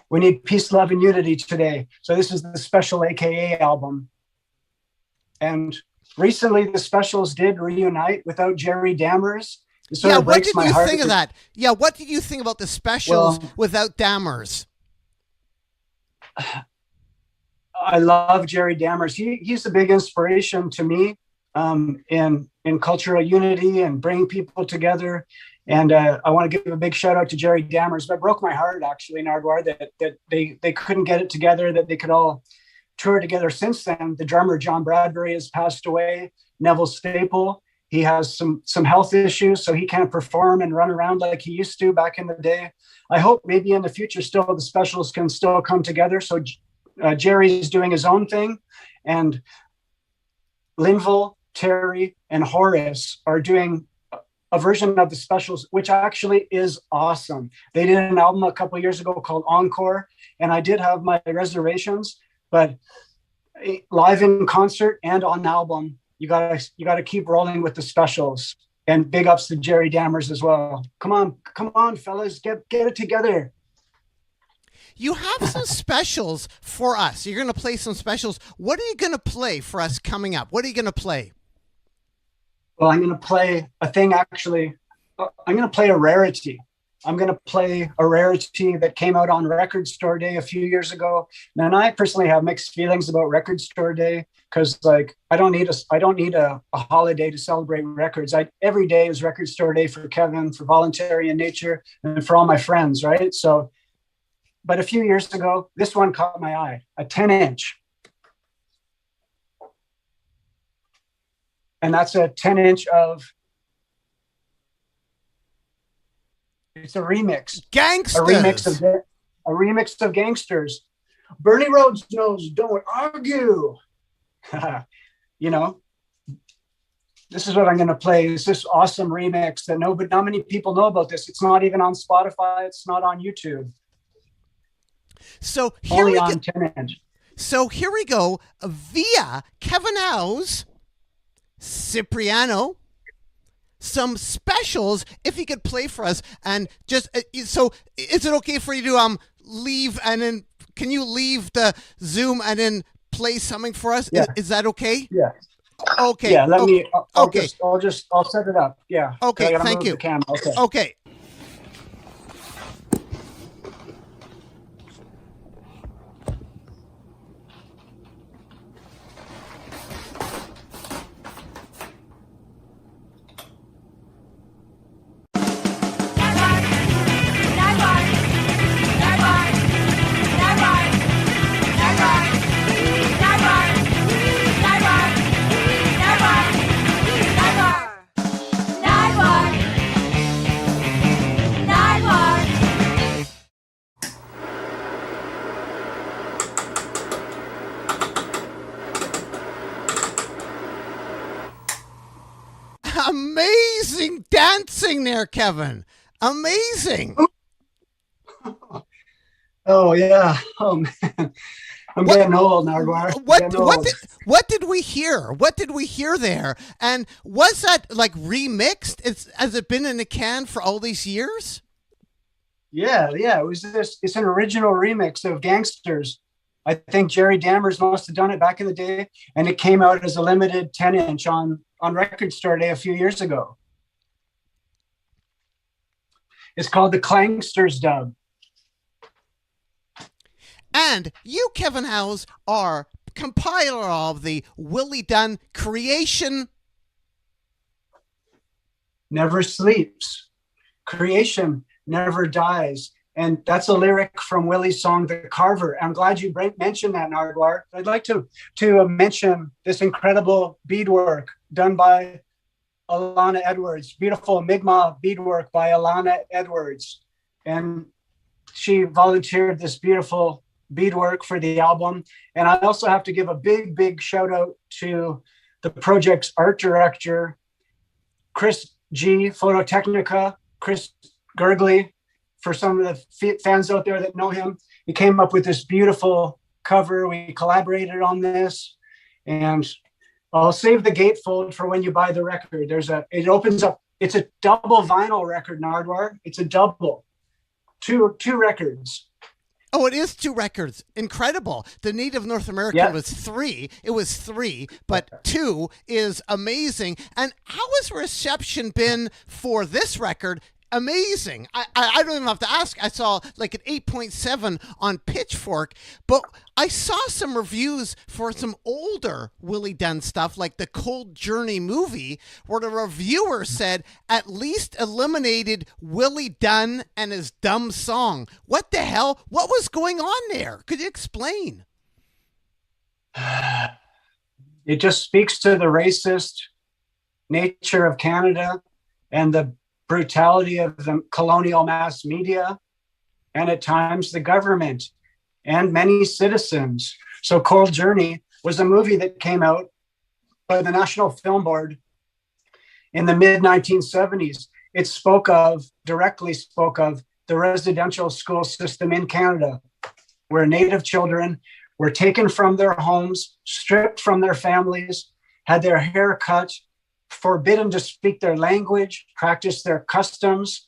We need peace, love, and unity today. So this is the Special AKA album. And recently the Specials did reunite without Jerry Dammers. Yeah, what did you think of that? Yeah, what did you think about the Specials without Dammers? I love Jerry Dammers. He's a big inspiration to me in cultural unity and bringing people together. And I want to give a big shout out to Jerry Dammers. That broke my heart, actually, Nardwuar, that they couldn't get it together, that they could all tour together. Since then, the drummer, John Bradbury, has passed away. Neville Staple, he has some health issues, so he can't perform and run around like he used to back in the day. I hope maybe in the future still the Specials can still come together. So Jerry's doing his own thing, and Linville, Terry, and Horace are doing a version of the Specials, which actually is awesome. They did an album a couple of years ago called Encore, and I did have my reservations, but live in concert and on album, you gotta keep rolling with the Specials. And big ups to Jerry Dammers as well. Come on, fellas, get it together. You have some specials for us. You're going to play some specials. What are you going to play for us coming up? What are you going to play? Well, I'm going to play a thing, actually. I'm going to play a rarity. I'm going to play a rarity that came out on Record Store Day a few years ago. And I personally have mixed feelings about Record Store Day because, like, I don't need a holiday to celebrate records. Every day is Record Store Day for Kevin, for Voluntary and Nature, and for all my friends, right? So, but a few years ago, this one caught my eye, a 10-inch. And that's a 10-inch of, it's a remix. Gangsters. A remix of Gangsters. Bernie Rhodes knows, don't argue. You know, this is what I'm going to play. It's this awesome remix that not many people know about this. It's not even on Spotify. It's not on YouTube. So here only we on go. 10-inch. So here we go via Kevin Howe's Cipriano. Some specials, if you could play for us, and just so is it okay for you to leave and then can you leave the Zoom and then play something for us? Yeah. Is that okay? Yeah. Okay. Yeah. Let me. I'll okay. I'll set it up. Yeah. Okay. Thank you. The camera. Okay. Okay. Amazing dancing there, Kevin. Amazing. Oh yeah. Oh man. I'm getting old, Nardwuar. What did we hear? What did we hear there? And was that like remixed? Has it been in the can for all these years? Yeah. It was it's an original remix of Gangsters. I think Jerry Dammers must have done it back in the day, and it came out as a limited 10-inch on Record Store Day a few years ago. It's called the Clangsters dub. And you, Kevin Howes, are compiler of the Willie Dunn creation. Never sleeps. creation never dies. And that's a lyric from Willie's song, The Carver. I'm glad you mentioned that, Nardwuar. I'd like to mention this incredible beadwork done by Alana Edwards, beautiful Mi'kmaq beadwork by Alana Edwards. And she volunteered this beautiful beadwork for the album. And I also have to give a big, big shout out to the project's art director, Chris G, Phototechnica, Chris Gergley, for some of the fans out there that know him. He came up with this beautiful cover. We collaborated on this, and I'll save the gatefold for when you buy the record. It opens up. It's a double vinyl record, Nardwuar. It's a double, two records. Oh, it is 2 records. Incredible. The Native North American was 3. It was 3, but 2 is amazing. And how has reception been for this record? Amazing. I don't even have to ask. I saw like an 8.7 on Pitchfork, but I saw some reviews for some older Willie Dunn stuff, like the Cold Journey movie, where the reviewer said at least eliminated Willie Dunn and his dumb song. What the hell? What was going on there? Could you explain? It just speaks to the racist nature of Canada and the brutality of the colonial mass media, and at times the government and many citizens. So Cold Journey was a movie that came out by the National Film Board in the mid-1970s. It directly spoke of the residential school system in Canada, where Native children were taken from their homes, stripped from their families, had their hair cut, forbidden to speak their language, practice their customs.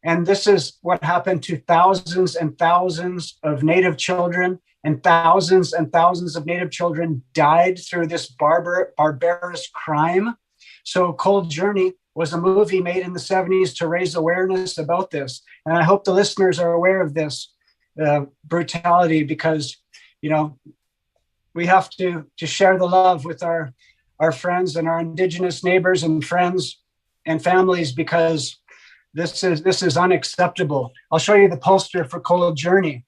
And this is what happened to thousands and thousands of Native children, and thousands of Native children died through this barbarous crime. So Cold Journey was a movie made in the 70s to raise awareness about this. And I hope the listeners are aware of this brutality, because, we have to share the love with our friends and our Indigenous neighbors and friends and families, because this is unacceptable. I'll show you the poster for Cold Journey.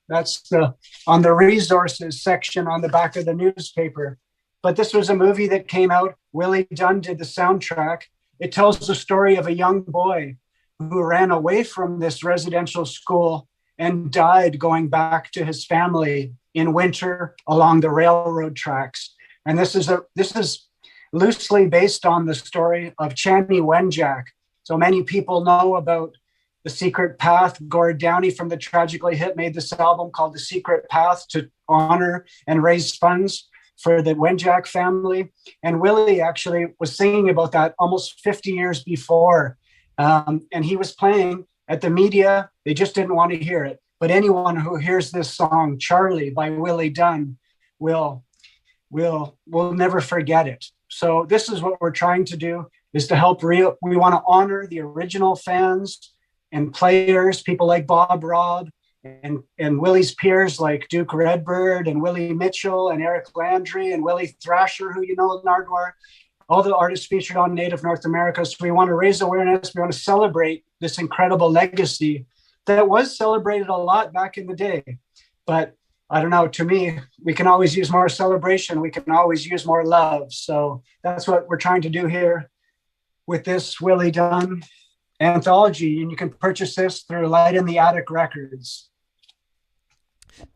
That's on the resources section on the back of the newspaper. But this was a movie that came out. Willie Dunn did the soundtrack. It tells the story of a young boy who ran away from this residential school and died going back to his family in winter along the railroad tracks. And this is loosely based on the story of Chani Wenjack. So many people know about The Secret Path. Gord Downey from the Tragically Hip made this album called The Secret Path to honor and raise funds for the Wenjack family. And Willie actually was singing about that almost 50 years before. And he was playing at the media. They just didn't want to hear it. But anyone who hears this song, Charlie by Willie Dunn, will never forget it. So this is what we're trying to do, is to help we want to honor the original fans and players, people like Bob Robb and Willie's peers like Duke Redbird and Willie Mitchell and Eric Landry and Willie Thrasher, who Nardwuar, all the artists featured on Native North America. So we want to raise awareness. We want to celebrate this incredible legacy that was celebrated a lot back in the day. But I don't know, to me, we can always use more celebration. We can always use more love. So that's what we're trying to do here with this Willie Dunn anthology. And you can purchase this through Light in the Attic Records.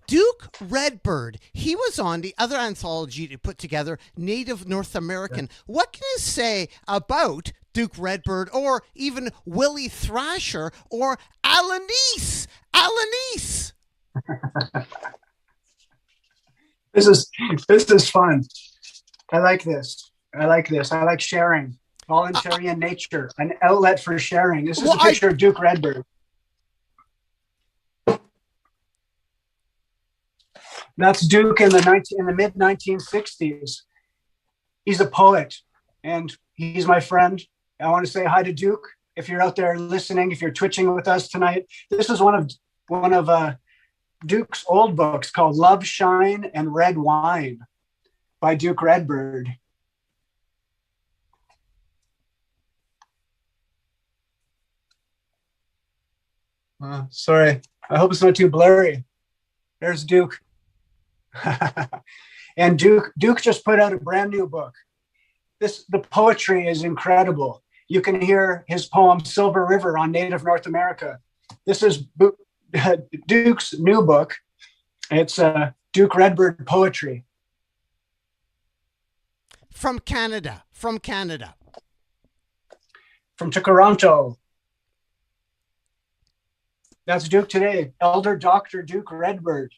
Duke Redbird, he was on the other anthology to put together, Native North American. Yeah. What can you say about Duke Redbird, or even Willie Thrasher, or Alanis? This is fun. I like this. I like sharing. Voluntary in nature, an outlet for sharing. This is a picture of Duke Redbird. That's Duke in the mid 1960s. He's a poet, and he's my friend. I want to say hi to Duke. If you're out there listening, if you're twitching with us tonight, this is one of Duke's old books called Love, Shine, and Red Wine by Duke Redbird. Sorry. I hope it's not too blurry. There's Duke. And Duke just put out a brand new book. The poetry is incredible. You can hear his poem Silver River on Native North America. This is Duke's new book. It's Duke Redbird Poetry. From Canada. From Toronto. That's Duke today. Elder Dr. Duke Redbird.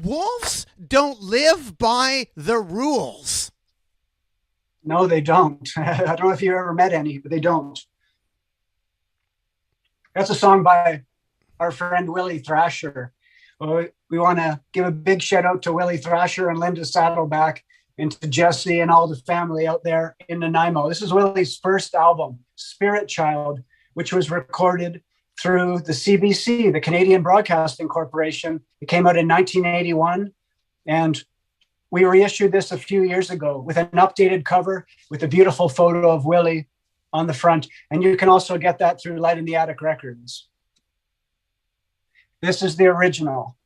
Wolves don't live by the rules. No, they don't. I don't know if you ever met any, but they don't. That's a song by our friend Willie Thrasher. We want to give a big shout out to Willie Thrasher and Linda Saddleback and to Jesse and all the family out there in Nanaimo. This is Willie's first album, Spirit Child, which was recorded through the CBC, the Canadian Broadcasting Corporation. It came out in 1981, and we reissued this a few years ago with an updated cover with a beautiful photo of Willie on the front. And you can also get that through Light in the Attic Records. This is the original.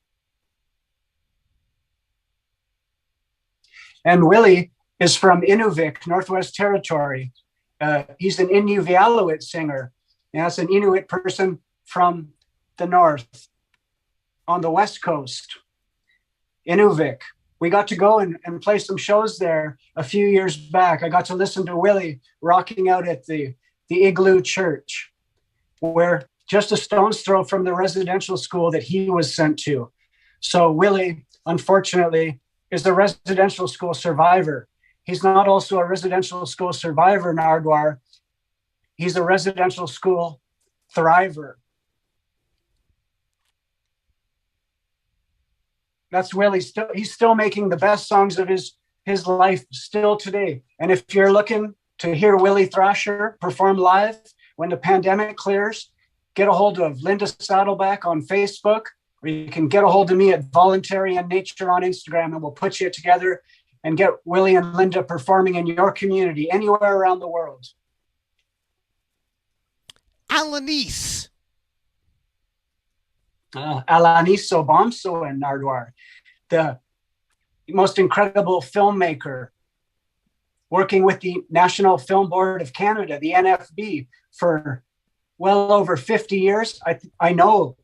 And Willie is from Inuvik, Northwest Territory. He's an Inuvialuit singer. And that's an Inuit person from the north on the west coast, Inuvik. We got to go and play some shows there a few years back. I got to listen to Willie rocking out at the Igloo Church, where just a stone's throw from the residential school that he was sent to. So Willie, unfortunately, is the residential school survivor. He's not also a residential school survivor, Nardwuar. He's a residential school thriver. That's Willie. He's still making the best songs of his life still today. And if you're looking to hear Willie Thrasher perform live when the pandemic clears, get a hold of Linda Saddleback on Facebook, or you can get a hold of me at Voluntary and Nature on Instagram, and we'll put you together and get Willie and Linda performing in your community anywhere around the world. Alanis. Alaniso Bomso and Nardwuar, the most incredible filmmaker, working with the National Film Board of Canada, the NFB, for well over 50 years. I know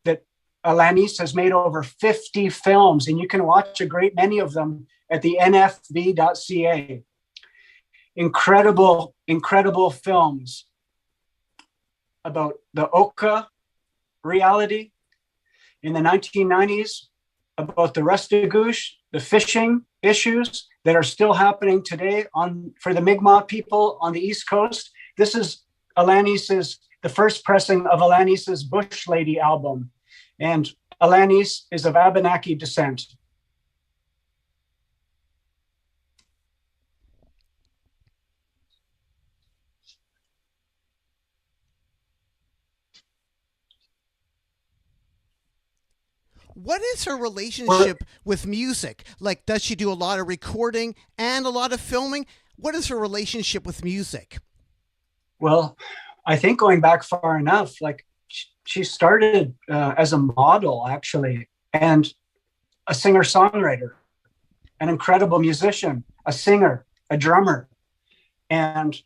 that Alanis has made over 50 films, and you can watch a great many of them at the nfb.ca. Incredible films about the Oka reality in the 1990s, about the Restigouche, the fishing issues that are still happening today for the Mi'kmaq people on the East Coast. This is the first pressing of Alanis's Bush Lady album. And Alanis is of Abenaki descent. What is her relationship with music? Like, does she do a lot of recording and a lot of filming? What is her relationship with music? Well, I think going back far enough, like she started as a model, actually, and a singer-songwriter, an incredible musician, a singer, a drummer. And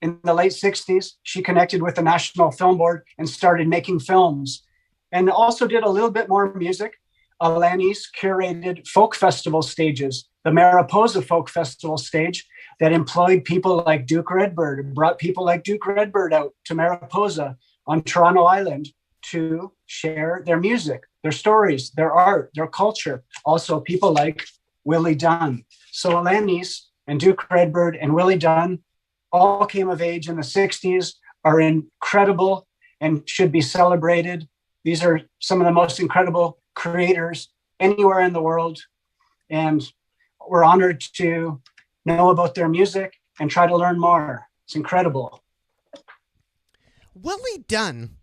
in the late 60s, she connected with the National Film Board and started making films, and also did a little bit more music. Alanis curated folk festival stages, the Mariposa Folk Festival stage that employed people like Duke Redbird, and brought people like Duke Redbird out to Mariposa on Toronto Island to share their music, their stories, their art, their culture. Also people like Willie Dunn. So Alanis and Duke Redbird and Willie Dunn all came of age in the 60s, are incredible and should be celebrated. These are some of the most incredible creators anywhere in the world. And we're honored to know about their music and try to learn more. It's incredible. Willie Dunn,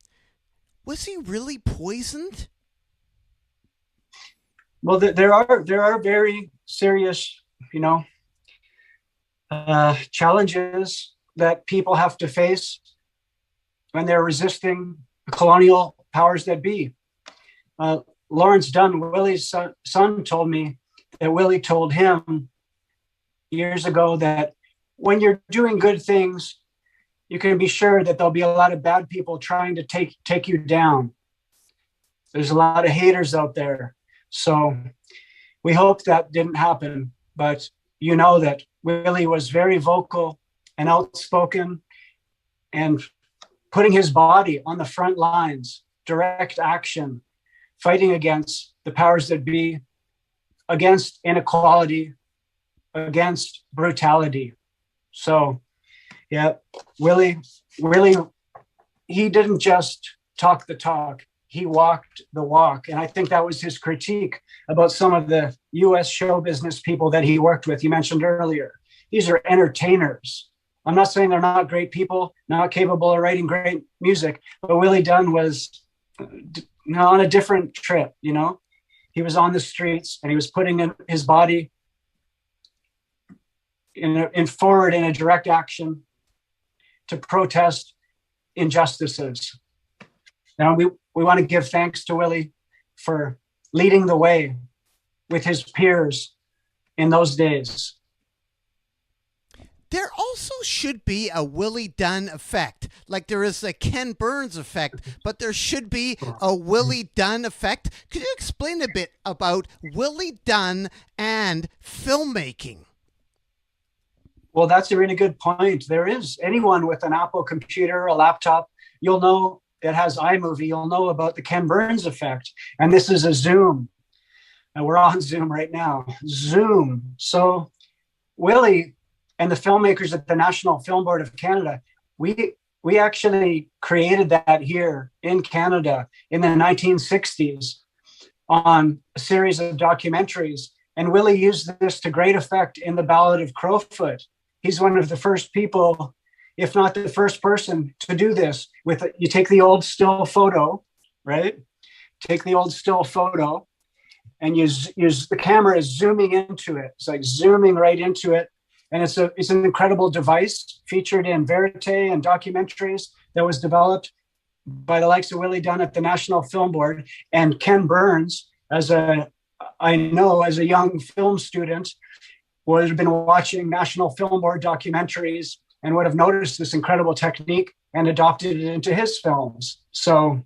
was he really poisoned? Well, there are very serious, challenges that people have to face when they're resisting colonial powers that be. Lawrence Dunn, Willie's son, told me that Willie told him years ago that when you're doing good things, you can be sure that there'll be a lot of bad people trying to take you down. There's a lot of haters out there. So we hope that didn't happen, but you know that Willie was very vocal and outspoken and putting his body on the front lines, direct action, fighting against the powers that be, against inequality, against brutality. So, yeah, Willie, he didn't just talk the talk, he walked the walk. And I think that was his critique about some of the US show business people that he worked with. You mentioned earlier, these are entertainers. I'm not saying they're not great people, not capable of writing great music, but Willie Dunn was on a different trip, you know? He was on the streets and he was putting in his body in forward in a direct action to protest injustices. Now we want to give thanks to Willie for leading the way with his peers in those days. There also should be a Willie Dunn effect, like there is a Ken Burns effect, but there should be a Willie Dunn effect. Could you explain a bit about Willie Dunn and filmmaking? Well, that's a really good point. There is anyone with an Apple computer, a laptop, you'll know it has iMovie, you'll know about the Ken Burns effect. And this is a Zoom. And we're on Zoom right now. Zoom. So Willie and the filmmakers at the National Film Board of Canada, we actually created that here in Canada in the 1960s on a series of documentaries. And Willie used this to great effect in the Ballad of Crowfoot. He's one of the first people, if not the first person, to do this. You take the old still photo, right? Take the old still photo and use the camera is zooming into it. It's like zooming right into it. And it's an incredible device featured in Verite and documentaries that was developed by the likes of Willie Dunn at the National Film Board. And Ken Burns, I know as a young film student, would have been watching National Film Board documentaries and would have noticed this incredible technique and adopted it into his films. So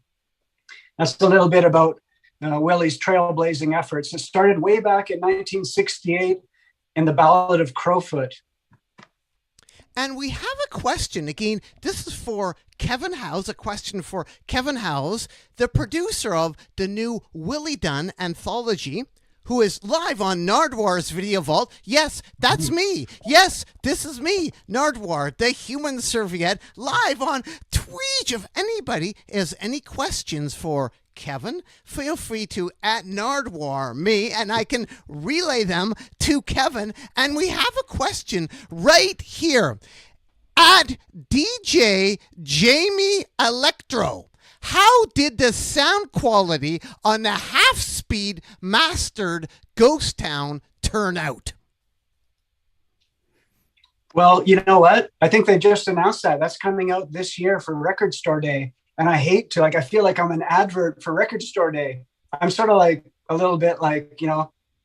that's a little bit about Willie's trailblazing efforts. It started way back in 1968 in the Ballad of Crowfoot. And we have a question. Again, this is for Kevin Howes, a question for Kevin Howes, the producer of the new Willie Dunn Anthology, who is live on Nardwuar's Video Vault. Yes, that's me. Yes, this is me, Nardwuar, the human serviette, live on Twitch. If anybody has any questions for Kevin, feel free to @Nardwuar me, and I can relay them to Kevin. And we have a question right here at DJ Jamie Electro. How did the sound quality on the half-speed mastered Ghost Town turn out? Well, you know what? I think they just announced that. That's coming out this year for Record Store Day. And I hate to, I feel like I'm an advert for Record Store Day. I'm sort of like a little bit like,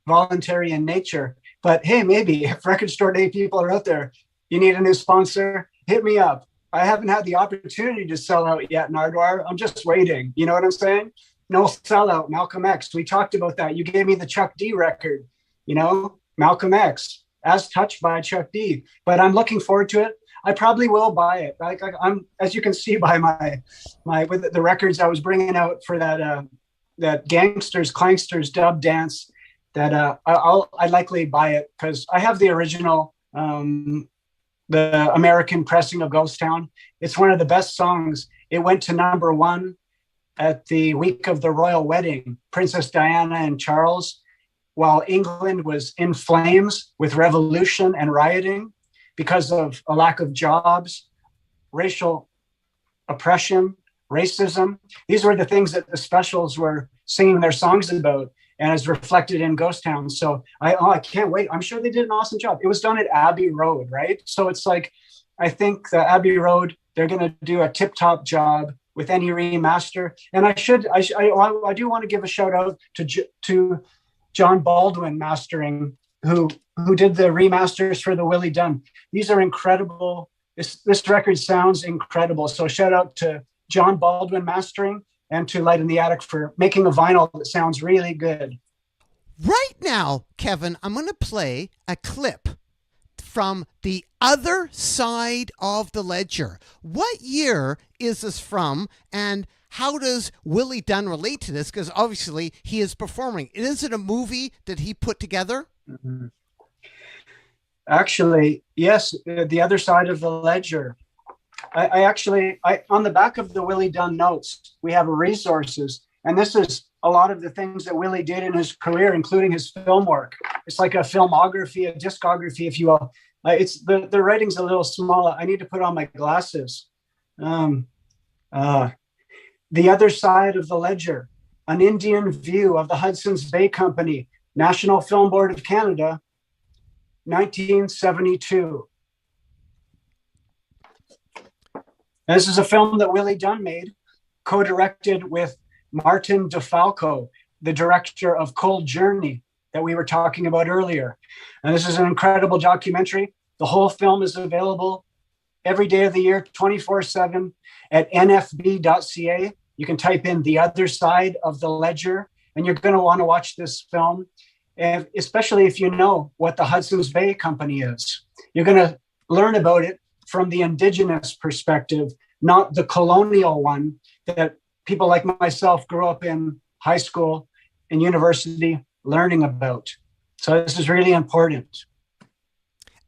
voluntary in nature. But hey, maybe if Record Store Day people are out there, you need a new sponsor, hit me up. I haven't had the opportunity to sell out yet, Nardwuar. I'm just waiting. You know what I'm saying? No sellout, Malcolm X. We talked about that. You gave me the Chuck D record, Malcolm X, As Touched by Chuck D. But I'm looking forward to it. I probably will buy it. I'm, as you can see by my with the records I was bringing out for that Gangsters Clanksters dub dance. That I'd likely buy it because I have the original, the American pressing of Ghost Town. It's one of the best songs. It went to #1 at the week of the royal wedding, Princess Diana and Charles, while England was in flames with revolution and rioting because of a lack of jobs, racial oppression, racism. These were the things that the Specials were singing their songs about, and is reflected in Ghost Town. So I can't wait. I'm sure they did an awesome job. It was done at Abbey Road, right? So it's like, I think the Abbey Road, they're going to do a tip-top job with any remaster. And I do want to give a shout out to John Baldwin Mastering, who did the remasters for the Willie Dunn. These are incredible. This record sounds incredible. So shout out to John Baldwin Mastering and to Light in the Attic for making a vinyl that sounds really good. Right now, Kevin, I'm going to play a clip from The Other Side of the Ledger. What year is this from, and how does Willie Dunn relate to this? Because obviously he is performing. Is it a movie that he put together? Mm-hmm. Actually, yes, The Other Side of the Ledger. I on the back of the Willie Dunn notes, we have resources, and this is a lot of the things that Willie did in his career, including his film work. It's like a filmography, a discography, if you will. It's the writing's a little small. I need to put on my glasses. The Other Side of the Ledger, An Indian View of the Hudson's Bay Company, National Film Board of Canada, 1972. This is a film that Willie Dunn made, co-directed with Martin DeFalco, the director of Cold Journey that we were talking about earlier. And this is an incredible documentary. The whole film is available every day of the year, 24/7 at nfb.ca. You can type in The Other Side of the Ledger, and you're going to want to watch this film, and especially if you know what the Hudson's Bay Company is. You're going to learn about it from the Indigenous perspective, not the colonial one that people like myself grew up in high school and university learning about. So this is really important.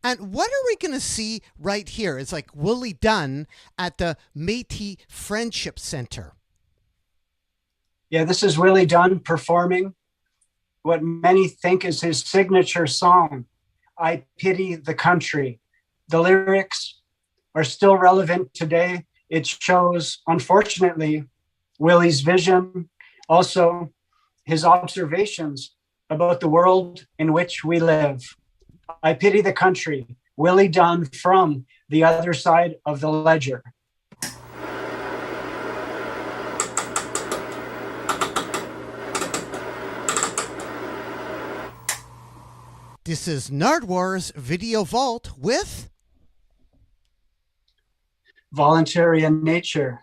And what are we going to see right here? It's like Willie Dunn at the Métis Friendship Center. Yeah, this is Willie Dunn performing what many think is his signature song, I Pity the Country. The lyrics are still relevant today. It shows, unfortunately, Willie's vision, also his observations about the world in which we live. I Pity the Country, Willie Dunn from The Other Side of the Ledger. This is Nardwuar's Video Vault with Voluntary in Nature.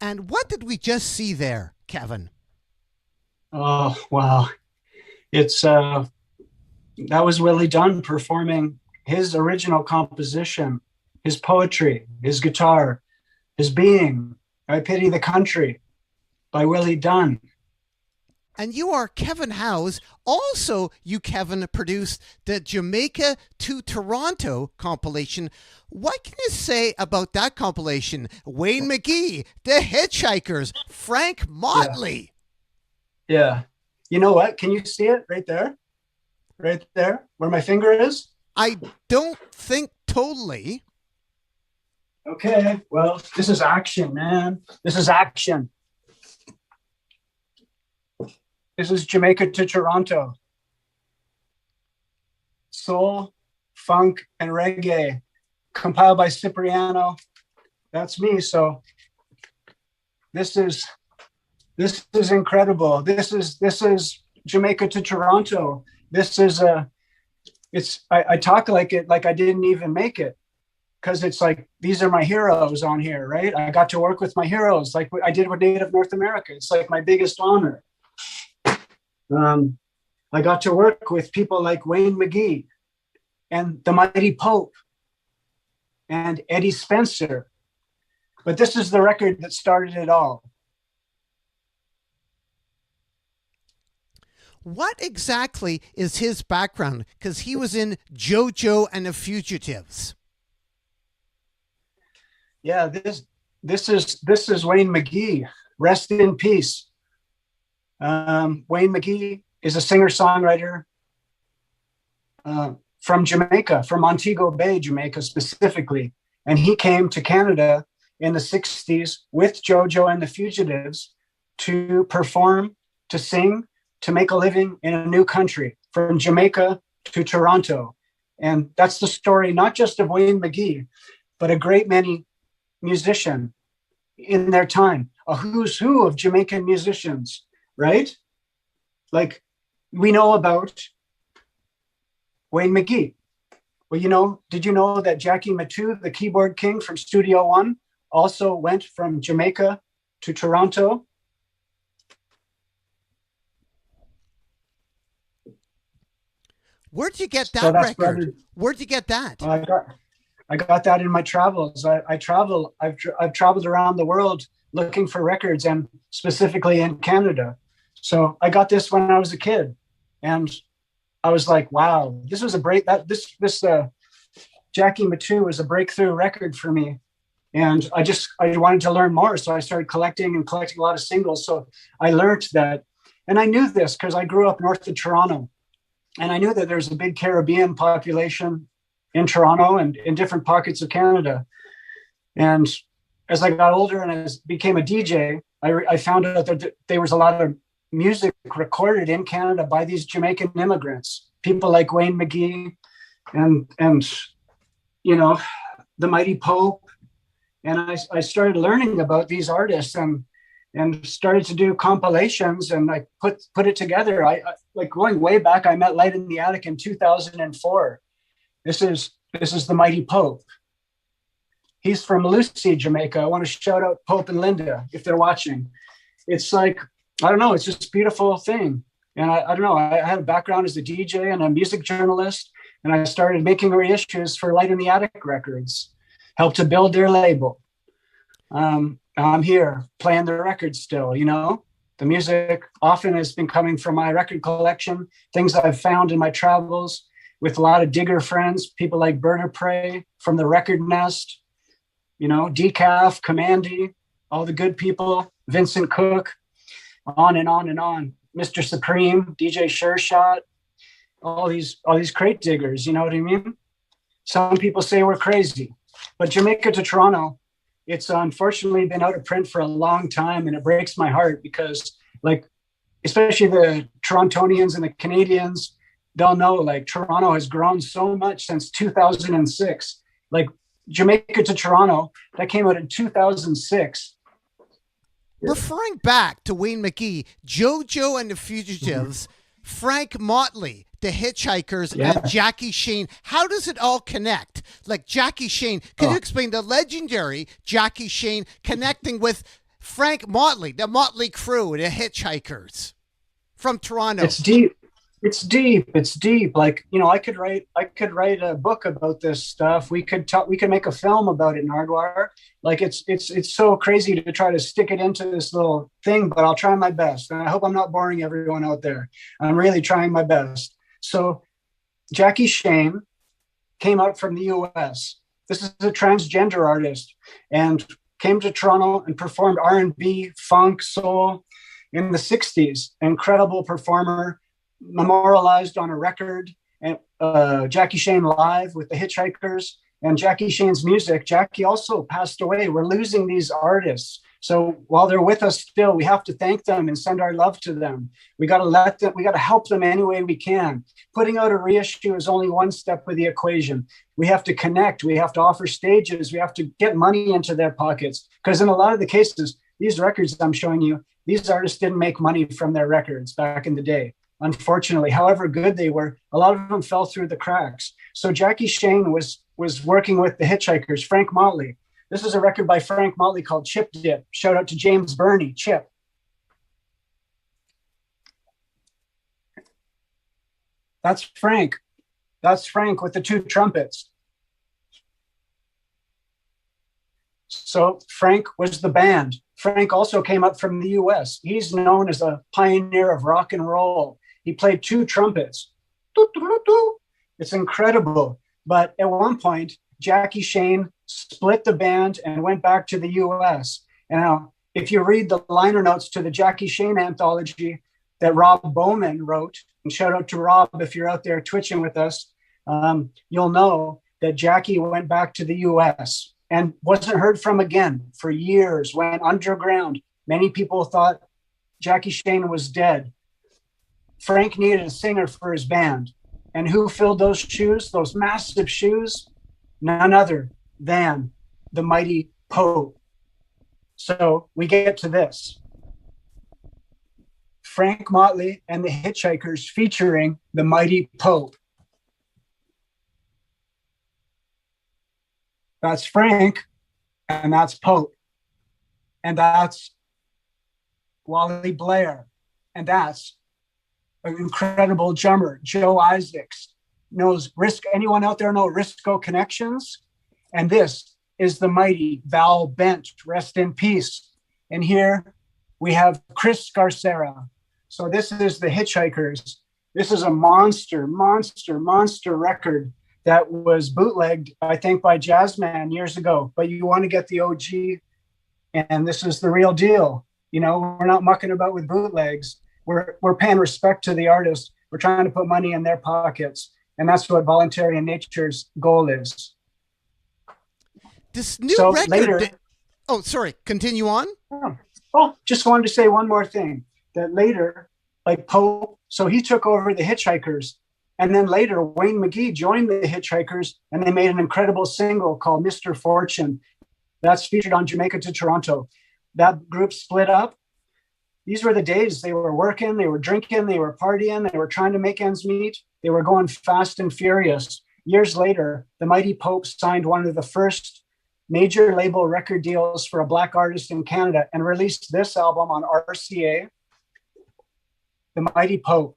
And what did we just see there, Kevin? Oh, wow. It's that was Willie Dunn performing his original composition, his poetry, his guitar, his being, I Pity the Country by Willie Dunn. And you are Kevin Howes. Also, you, Kevin, produced the Jamaica to Toronto compilation. What can you say about that compilation? Wayne McGee, The Hitchhikers, Frank Motley. Yeah. You know what? Can you see it right there? Right there, where my finger is? I don't think totally. Okay. Well, this is action, man. This is action. This is Jamaica to Toronto. Soul, funk, and reggae, compiled by Cipriano. That's me. So this is incredible. This is Jamaica to Toronto. This is I talk like it like I didn't even make it, because it's like these are my heroes on here, right? I got to work with my heroes like I did with Native North America. It's like my biggest honor. I got to work with people like Wayne McGee and the Mighty Pope and Eddie Spencer. But this is the record that started it all. What exactly is his background? Because he was in JoJo and the Fugitives. Yeah, this is Wayne McGee. Rest in peace. Wayne McGee is a singer-songwriter from Jamaica, from Montego Bay, Jamaica specifically. And he came to Canada in the 60s with JoJo and the Fugitives to perform, to sing, to make a living in a new country, from Jamaica to Toronto. And that's the story, not just of Wayne McGee, but a great many musicians in their time, a who's who of Jamaican musicians, right? Like, we know about Wayne McGee. Well, did you know that Jackie Matu, the keyboard king from Studio One, also went from Jamaica to Toronto? Where'd you get that record? Where'd you get that? I got that in my travels. I've traveled around the world looking for records, and specifically in Canada. So I got this when I was a kid, and I was like, wow, this was a break. This Jackie Matu was a breakthrough record for me, and I wanted to learn more. So I started collecting a lot of singles. So I learned that, and I knew this because I grew up north of Toronto, and I knew that there's a big Caribbean population in Toronto and in different pockets of Canada. And as I got older and I became a DJ, I found out that there was a lot of music recorded in Canada by these Jamaican immigrants, people like Wayne McGee and the Mighty Pope. And I started learning about these artists and started to do compilations, and I put it together. I like going way back. I met Light in the Attic in 2004. This is the Mighty Pope. He's from Lucy, Jamaica. I want to shout out Pope and Linda if they're watching. It's like, I don't know, it's just a beautiful thing. And I don't know, I had a background as a DJ and a music journalist, and I started making reissues for Light in the Attic Records, helped to build their label. I'm here playing the records still, The music often has been coming from my record collection, things I've found in my travels with a lot of digger friends, people like Bird of Prey from the Record Nest, Decaf, Commandy, all the good people, Vincent Cook, on and on and on. Mr. Supreme, DJ Shershot, all these crate diggers, you know what I mean? Some people say we're crazy, but Jamaica to Toronto, it's unfortunately been out of print for a long time, and it breaks my heart because, like, especially the Torontonians and the Canadians, they'll know, like, Toronto has grown so much since 2006. Like, Jamaica to Toronto, that came out in 2006. Referring back to Wayne McGee, JoJo and the Fugitives, Frank Motley, the Hitchhikers, and Jackie Shane, how does it all connect? Like Jackie Shane, can you explain the legendary Jackie Shane connecting with Frank Motley, the Motley Crew, the Hitchhikers from Toronto? It's deep. It's deep. Like, I could write a book about this stuff. We could make a film about it, Nardwuar. Like, it's so crazy to try to stick it into this little thing, but I'll try my best. And I hope I'm not boring everyone out there. I'm really trying my best. So Jackie Shane came out from the US. This is a transgender artist and came to Toronto and performed R&B, funk, soul in the 60s. Incredible performer, memorialized on a record, and Jackie Shane Live with the Hitchhikers, and Jackie Shane's music. Jackie also passed away. We're losing these artists. So while they're with us still, we have to thank them and send our love to them. We got to help them any way we can. Putting out a reissue is only one step of the equation. We have to connect. We have to offer stages. We have to get money into their pockets. Because in a lot of the cases, these records I'm showing you, these artists didn't make money from their records back in the day. Unfortunately, however good they were, a lot of them fell through the cracks. So Jackie Shane was working with the Hitchhikers, Frank Motley. This is a record by Frank Motley called Chip Dip. Shout out to James Burney, Chip. That's Frank. That's Frank with the two trumpets. So Frank was the band. Frank also came up from the US. He's known as a pioneer of rock and roll. He played two trumpets. It's incredible. But at one point, Jackie Shane split the band and went back to the US. And now, if you read the liner notes to the Jackie Shane anthology that Rob Bowman wrote, and shout out to Rob if you're out there twitching with us, you'll know that Jackie went back to the US and wasn't heard from again for years, went underground. Many people thought Jackie Shane was dead. Frank needed a singer for his band. And who filled those shoes, those massive shoes? None other than the Mighty Pope. So we get to this. Frank Motley and the Hitchhikers featuring the Mighty Pope. That's Frank, and that's Pope, and that's Wally Blair, and that's an incredible drummer, Joe Isaacs. Knows Risk? Anyone out there know Risco Connections? And this is the mighty Val Bent, rest in peace. And here we have Chris Scarcera. So this is the Hitchhikers. This is a monster record that was bootlegged, I think, by Jazzman years ago. But you want to get the OG, and this is the real deal. You know, we're not mucking about with bootlegs. We're paying respect to the artist. We're trying to put money in their pockets. And that's what Voluntary in Nature's goal is. This new record... Later, oh, sorry. Continue on. Just wanted to say one more thing. That later, like Pope, so he took over the Hitchhikers. And then later, Wayne McGee joined the Hitchhikers, and they made an incredible single called Mr. Fortune. That's featured on Jamaica to Toronto. That group split up. These were the days they were working, they were drinking, they were partying, they were trying to make ends meet. They were going fast and furious. Years later, the Mighty Pope signed one of the first major label record deals for a Black artist in Canada and released this album on RCA, The Mighty Pope.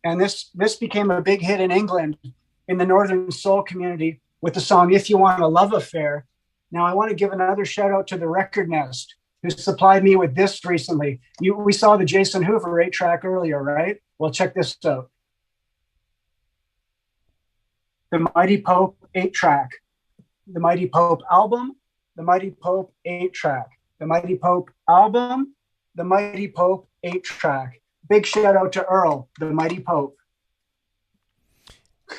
And this became a big hit in England in the Northern Soul community with the song If You Want a Love Affair. Now, I want to give another shout out to the Record Nest, who supplied me with this recently. We saw the Jason Hoover 8-track earlier, right? Well, check this out. The Mighty Pope 8-track. The Mighty Pope album, The Mighty Pope 8-track. The Mighty Pope album, The Mighty Pope 8-track. Big shout out to Earl, The Mighty Pope.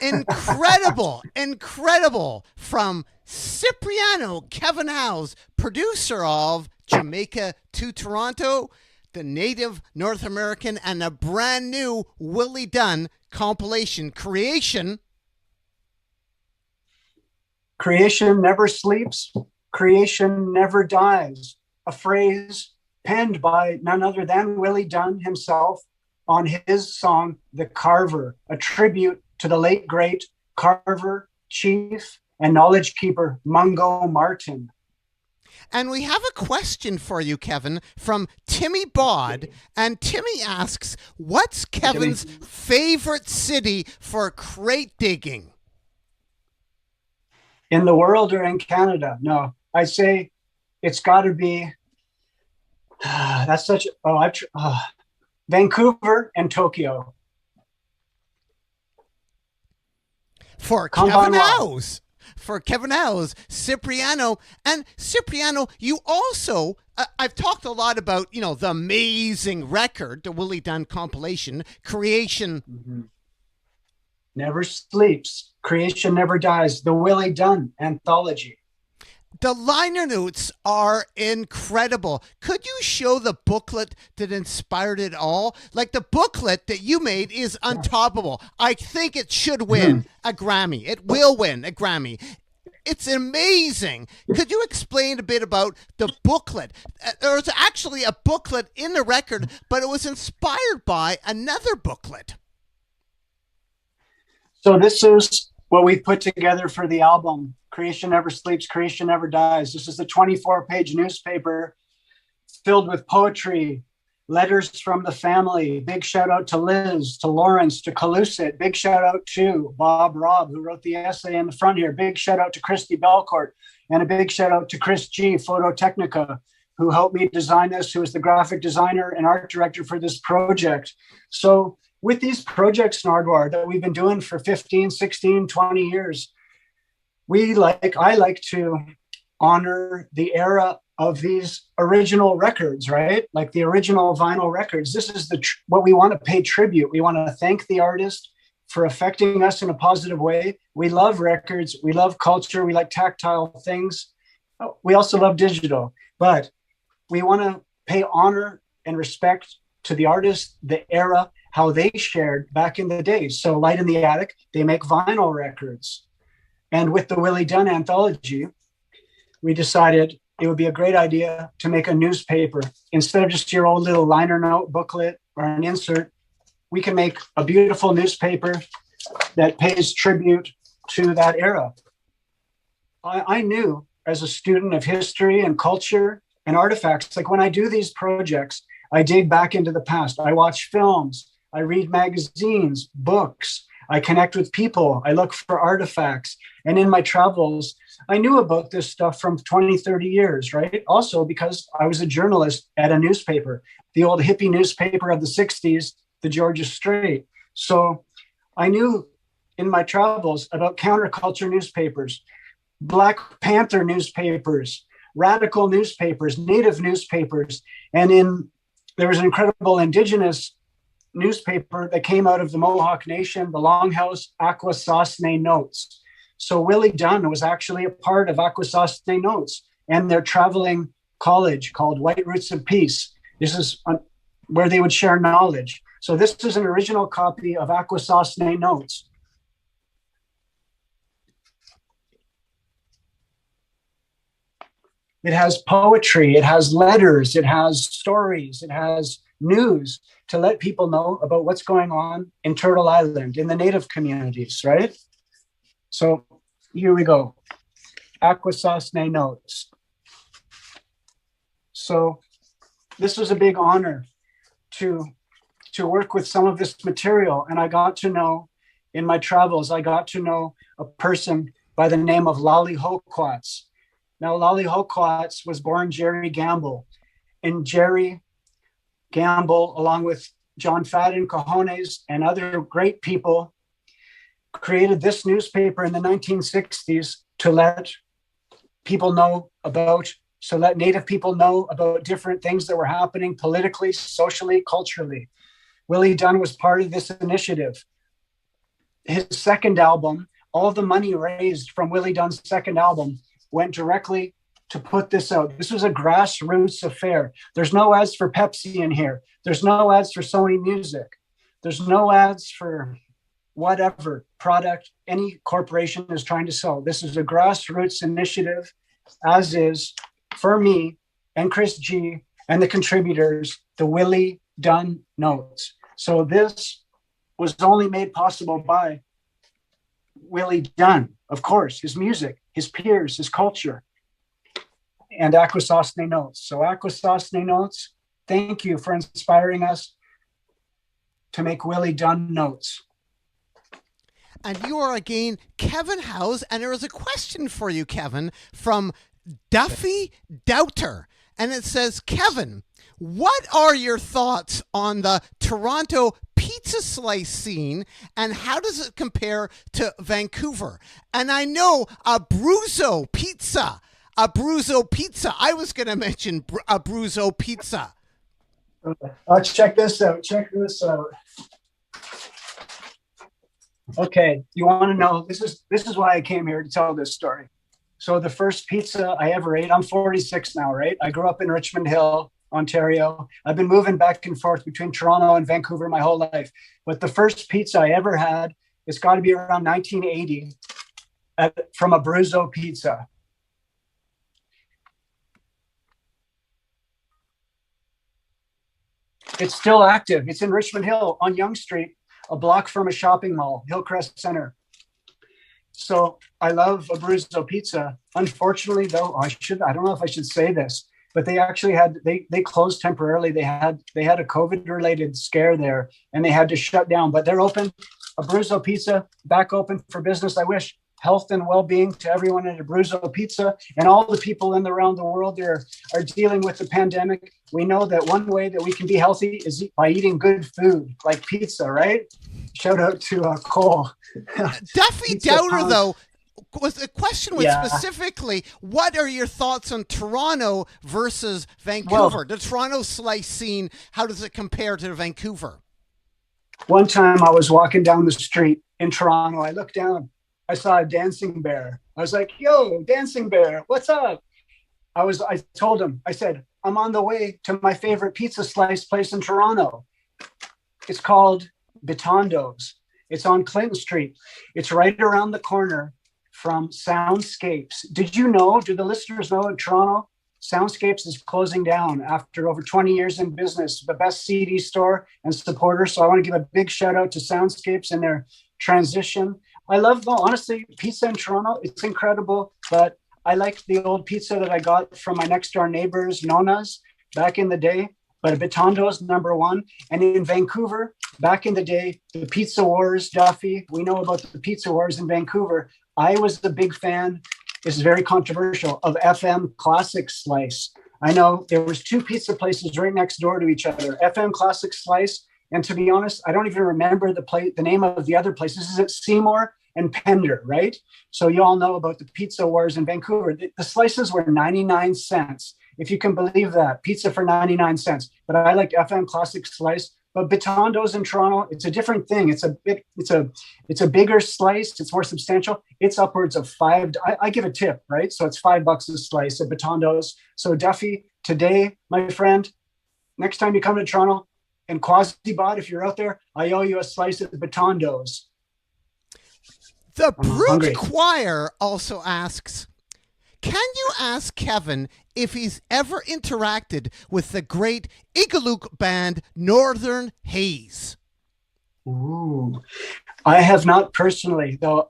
Incredible from Cipriano Kevin Howes, producer of Jamaica to Toronto, the native North American, and a brand new Willie Dunn compilation, Creation. Creation never sleeps, creation never dies. A phrase penned by none other than Willie Dunn himself on his song, The Carver, a tribute to the late great carver, chief, and knowledge keeper Mungo Martin. And we have a question for you, Kevin, from Timmy Bod. And Timmy asks, what's Kevin's favorite city for crate digging? In the world or in Canada? No, I'd say it's got to be, that's such, Vancouver and Tokyo. For Kevin Howes. For Kevin Howes, Cipriano. And Cipriano, you also, I've talked a lot about, the amazing record, the Willie Dunn compilation, Creation. Mm-hmm. Never sleeps, creation never dies, the Willie Dunn Anthology. The liner notes are incredible. Could you show the booklet that inspired it all? Like, the booklet that you made is untoppable. I think it should win a Grammy. It will win a Grammy. It's amazing. Could you explain a bit about the booklet? There was actually a booklet in the record, but it was inspired by another booklet. So this is what we put together for the album, Creation Never Sleeps, Creation Never Dies. This is a 24-page newspaper filled with poetry, letters from the family. Big shout out to Liz, to Lawrence, to Calusit. Big shout out to Bob Robb, who wrote the essay in the front here. Big shout out to Christy Belcourt, and a big shout out to Chris G, Phototechnica, who helped me design this, who is the graphic designer and art director for this project. So with these projects, Nardwuar, that we've been doing for 15, 16, 20 years, I like to honor the era of these original records, right? Like the original vinyl records. This is what we want to pay tribute. We want to thank the artist for affecting us in a positive way. We love records. We love culture. We like tactile things. We also love digital, but we want to pay honor and respect to the artist, the era, how they shared back in the day. So Light in the Attic, they make vinyl records. And with the Willie Dunn Anthology, we decided it would be a great idea to make a newspaper. Instead of just your old little liner note booklet or an insert, we can make a beautiful newspaper that pays tribute to that era. I knew as a student of history and culture and artifacts, like when I do these projects, I dig back into the past. I watch films, I read magazines, books, I connect with people, I look for artifacts. And in my travels, I knew about this stuff from 20, 30 years, right? Also because I was a journalist at a newspaper, the old hippie newspaper of the 60s, the Georgia Strait. So I knew in my travels about counterculture newspapers, Black Panther newspapers, radical newspapers, Native newspapers. And there was an incredible Indigenous newspaper that came out of the Mohawk Nation, the Longhouse Akwesasne Notes. So Willie Dunn was actually a part of Akwesasne Notes and their traveling college called White Roots of Peace. This is where they would share knowledge. So this is an original copy of Akwesasne Notes. It has poetry, it has letters, it has stories, it has news to let people know about what's going on in Turtle Island, in the Native communities, right? So here we go. Akwesasne Notes. So this was a big honor to work with some of this material. And I got to know, in my travels, I got to know a person by the name of Lolly Hoquats. Now, Lolly Hoquats was born Jerry Gamble. And Jerry Gamble, along with John Fadden Cojones and other great people, created this newspaper in the 1960s to let people know about, so let Native people know about different things that were happening politically, socially, culturally. Willie Dunn was part of this initiative. His second album, all the money raised from Willie Dunn's second album went directly to put this out. This was a grassroots affair. There's no ads for Pepsi in here. There's no ads for Sony Music. There's no ads for whatever product any corporation is trying to sell. This is a grassroots initiative, as is, for me and Chris G and the contributors, the Willie Dunn Notes. So this was only made possible by Willie Dunn, of course, his music, his peers, his culture, and Akwesasne Notes. So Akwesasne Notes, thank you for inspiring us to make Willie Dunn Notes. And you are again Kevin Howes, and there is a question for you, Kevin, from Duffy Doubter. And it says, Kevin, what are your thoughts on the Toronto pizza slice scene, and how does it compare to Vancouver? And I know Abruzzo pizza. I was going to mention Abruzzo pizza. Check this out. Okay, you want to know, this is why I came here to tell this story. So the first pizza I ever ate, I'm 46 now, right? I grew up in Richmond Hill, Ontario. I've been moving back and forth between Toronto and Vancouver my whole life. But the first pizza I ever had, it's got to be around 1980 from Abruzzo Pizza. It's still active. It's in Richmond Hill on Yonge Street, a block from a shopping mall, Hillcrest Center. So I love Abruzzo Pizza. Unfortunately, though, I don't know if I should say this, but they actually had, they closed temporarily. They had a COVID-related scare there, and they had to shut down. But they're open. Abruzzo Pizza back open for business. I wish health and well-being to everyone at Abruzzo Pizza and all the people around the world that are dealing with the pandemic. We know that one way that we can be healthy is by eating good food, like pizza, right? Shout out to Cole. Duffy Doubter, though, the question was specifically, what are your thoughts on Toronto versus Vancouver? The Toronto slice scene, how does it compare to Vancouver? One time I was walking down the street in Toronto. I looked down. I saw a dancing bear. I was like, yo, dancing bear, what's up? I told him, I said, I'm on the way to my favorite pizza slice place in Toronto. It's called Bitondo's. It's on Clinton Street. It's right around the corner from Soundscapes. Do the listeners know in Toronto, Soundscapes is closing down after over 20 years in business, the best CD store and supporter. So I want to give a big shout out to Soundscapes and their transition. I love, honestly, pizza in Toronto. It's incredible, but I like the old pizza that I got from my next door neighbors, Nona's, back in the day. But Bitondo's #1. And in Vancouver, back in the day, the Pizza Wars, Duffy, we know about the Pizza Wars in Vancouver. I was the big fan, this is very controversial, of FM Classic Slice. I know there was 2 pizza places right next door to each other, FM Classic Slice. And to be honest, I don't even remember the name of the other place. This is at Seymour and Pender, right? So you all know about the Pizza Wars in Vancouver. The slices were 99 cents. If you can believe that, pizza for 99 cents. But I like FM Classic Slice. But Bitondo's in Toronto, it's a different thing. It's a bigger slice. It's more substantial. It's upwards of $5. I give a tip, right? So it's $5 a slice at Bitondo's. So Duffy, today, my friend, next time you come to Toronto, and Quasibot, if you're out there, I owe you a slice at Bitondo's. The Brute Choir also asks, can you ask Kevin if he's ever interacted with the great Igaluk band Northern Haze? Ooh, I have not personally, though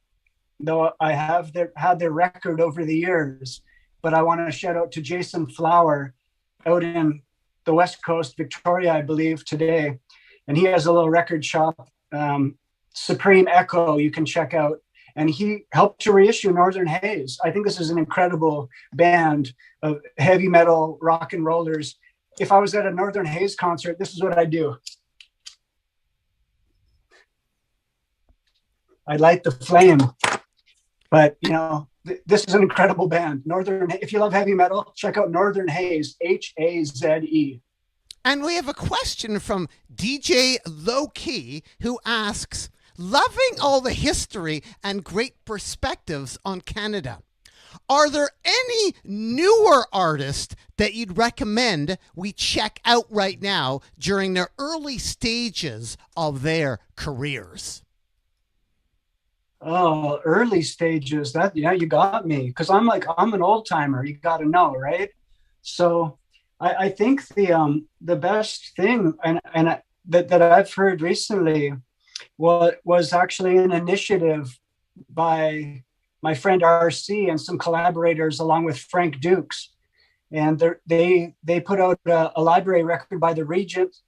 I have had their record over the years. But I want to shout out to Jason Flower out in the West Coast, Victoria, I believe, today. And he has a little record shop, Supreme Echo, you can check out. And he helped to reissue Northern Haze. I think this is an incredible band of heavy metal rock and rollers. If I was at a Northern Haze concert, this is what I'd do. I'd light the flame. But, you know, this is an incredible band. If you love heavy metal, check out Northern Haze, Haze. And we have a question from DJ Lowkey, who asks, loving all the history and great perspectives on Canada, are there any newer artists that you'd recommend we check out right now during their early stages of their careers? Oh, early stages. You got me. Because I'm an old timer. You got to know, right? So I think the best thing that I've heard recently was actually an initiative by my friend RC and some collaborators along with Frank Dukes. And they put out a library record by the Regent's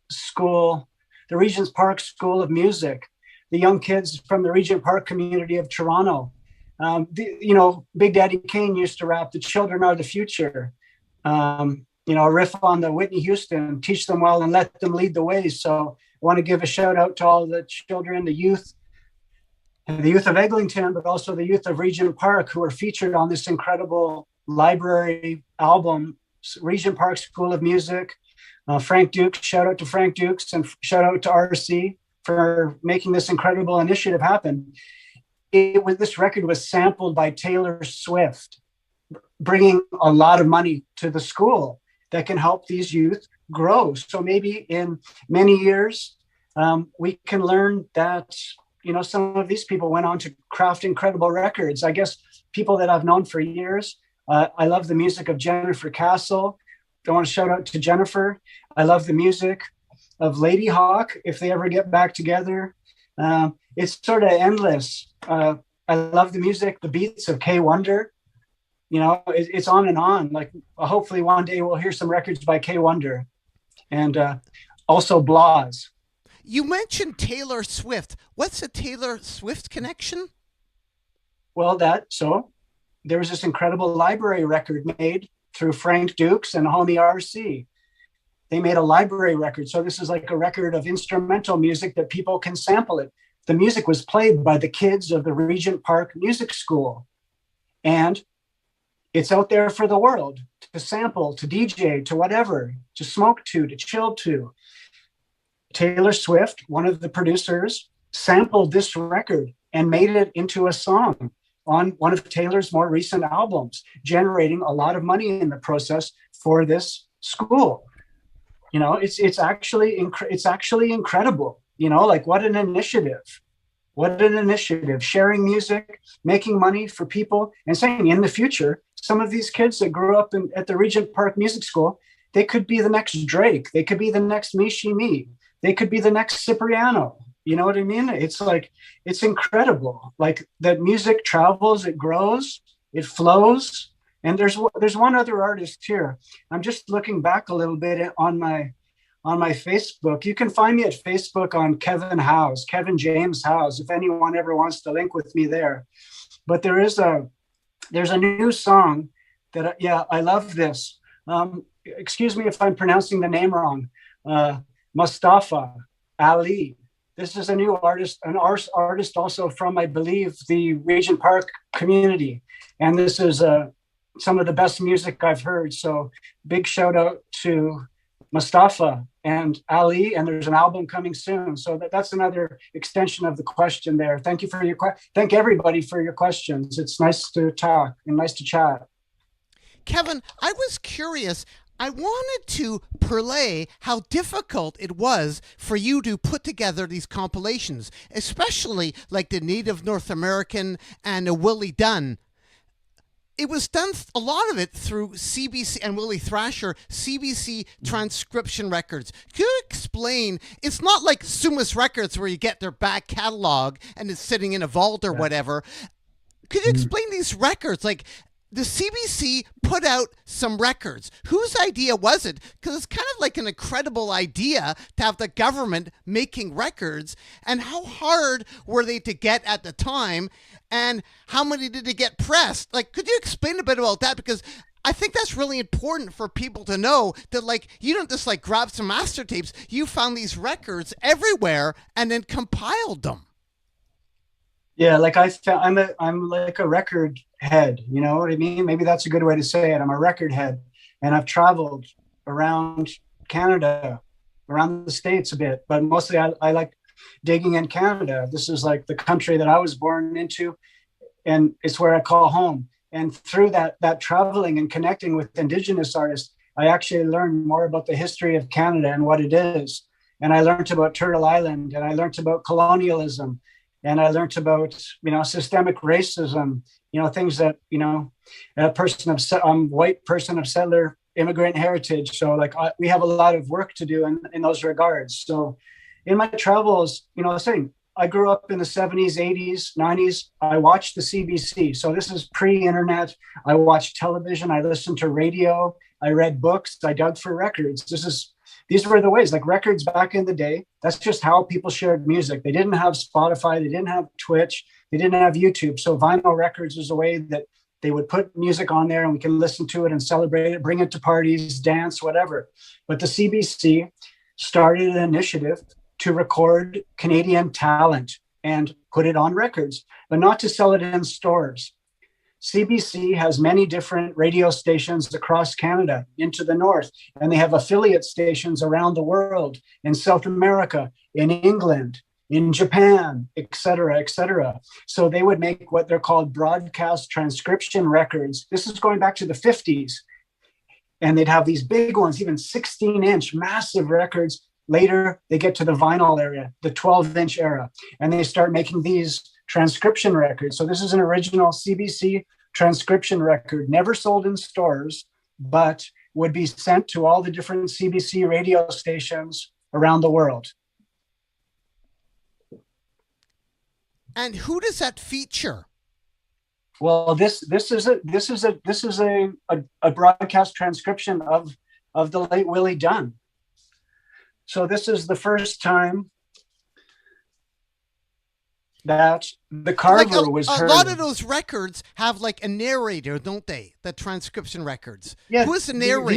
Park School of Music, the young kids from the Regent Park community of Toronto. Big Daddy Kane used to rap, "The children are the future." A riff on the Whitney Houston, "Teach them well and let them lead the way." So I want to give a shout out to all the children, the youth of Eglinton, but also the youth of Regent Park, who are featured on this incredible library album, Regent Park School of Music. Frank Dukes, shout out to Frank Dukes, and shout out to RC for making this incredible initiative happen. This record was sampled by Taylor Swift, bringing a lot of money to the school that can help these youth grow. So maybe in many years, we can learn that, some of these people went on to craft incredible records. I guess people that I've known for years, I love the music of Jennifer Castle. I want to shout out to Jennifer. I love the music of Lady Hawk, if they ever get back together. It's sort of endless. I love the music, the beats of K Wonder. It's on and on. Like, hopefully one day we'll hear some records by K Wonder, and also Blas. You mentioned Taylor Swift. What's a Taylor Swift connection? Well, there was this incredible library record made through Frank Dukes and homie RC. They made a library record. So this is like a record of instrumental music that people can sample it. The music was played by the kids of the Regent Park Music School. And it's out there for the world to sample, to DJ, to whatever, to smoke to chill to. Taylor Swift, one of the producers, sampled this record and made it into a song on one of Taylor's more recent albums, generating a lot of money in the process for this school. It's actually incredible. What an initiative. What an initiative, sharing music, making money for people, and saying in the future, some of these kids that grew up at the Regent Park Music School, they could be the next Drake. They could be the next Mishi Me. They could be the next Cipriano. You know what I mean? It's like, it's incredible. Like that music travels, it grows, it flows. And there's one other artist here. I'm just looking back a little bit on my Facebook. You can find me at Facebook on Kevin James House, if anyone ever wants to link with me there. But there's a new song that, I love this. Excuse me if I'm pronouncing the name wrong. Mustafa Ali. This is a new artist, an artist also from, I believe, the Regent Park community. And this is some of the best music I've heard. So big shout out to Mustafa and Ali, and there's an album coming soon. So that's another extension of the question there. Thank you for thank everybody for your questions. It's nice to talk and nice to chat. Kevin, I was curious. I wanted to parlay how difficult it was for you to put together these compilations, especially like the Native North American and the Willie Dunn. It was done, a lot of it, through CBC and Willie Thrasher, CBC transcription records. Could you explain, it's not like Sumas Records where you get their back catalog and it's sitting in a vault or whatever. Could you explain these records? Like, the CBC put out some records. Whose idea was it? Because it's kind of like an incredible idea to have the government making records. And how hard were they to get at the time? And how many did they get pressed? Like, could you explain a bit about that? Because I think that's really important for people to know that, like, you don't just like grab some master tapes. You found these records everywhere and then compiled them. Yeah, like I'm like a record head, you know what I mean? Maybe that's a good way to say it. I'm a record head, and I've traveled around Canada, around the States a bit, but mostly I like digging in Canada. This is like the country that I was born into, and it's where I call home. And through that traveling and connecting with Indigenous artists, I actually learned more about the history of Canada and what it is. And I learned about Turtle Island, and I learned about colonialism. And I learned about, systemic racism, things that, white person of settler immigrant heritage. So we have a lot of work to do in those regards. So in my travels, I grew up in the 70s, 80s, 90s. I watched the CBC. So this is pre-internet. I watched television. I listened to radio. I read books. I dug for records. These were the ways, like records back in the day. That's just how people shared music. They didn't have Spotify. They didn't have Twitch. They didn't have YouTube. So vinyl records was a way that they would put music on there and we can listen to it and celebrate it, bring it to parties, dance, whatever. But the CBC started an initiative to record Canadian talent and put it on records, but not to sell it in stores. CBC has many different radio stations across Canada into the north, and they have affiliate stations around the world, in South America, in England, in Japan, et cetera, et cetera. So they would make what they're called broadcast transcription records. This is going back to the 50s. And they'd have these big ones, even 16-inch massive records. Later, they get to the vinyl area, the 12-inch era, and they start making these transcription records. So this is an original CBC transcription record, never sold in stores, but would be sent to all the different CBC radio stations around the world. And who does that feature? Well, this is a broadcast transcription of the late Willie Dunn. So this is the first time that the carver was heard. A lot of those records have like a narrator, don't they? The transcription records. Yeah, who is the narrator?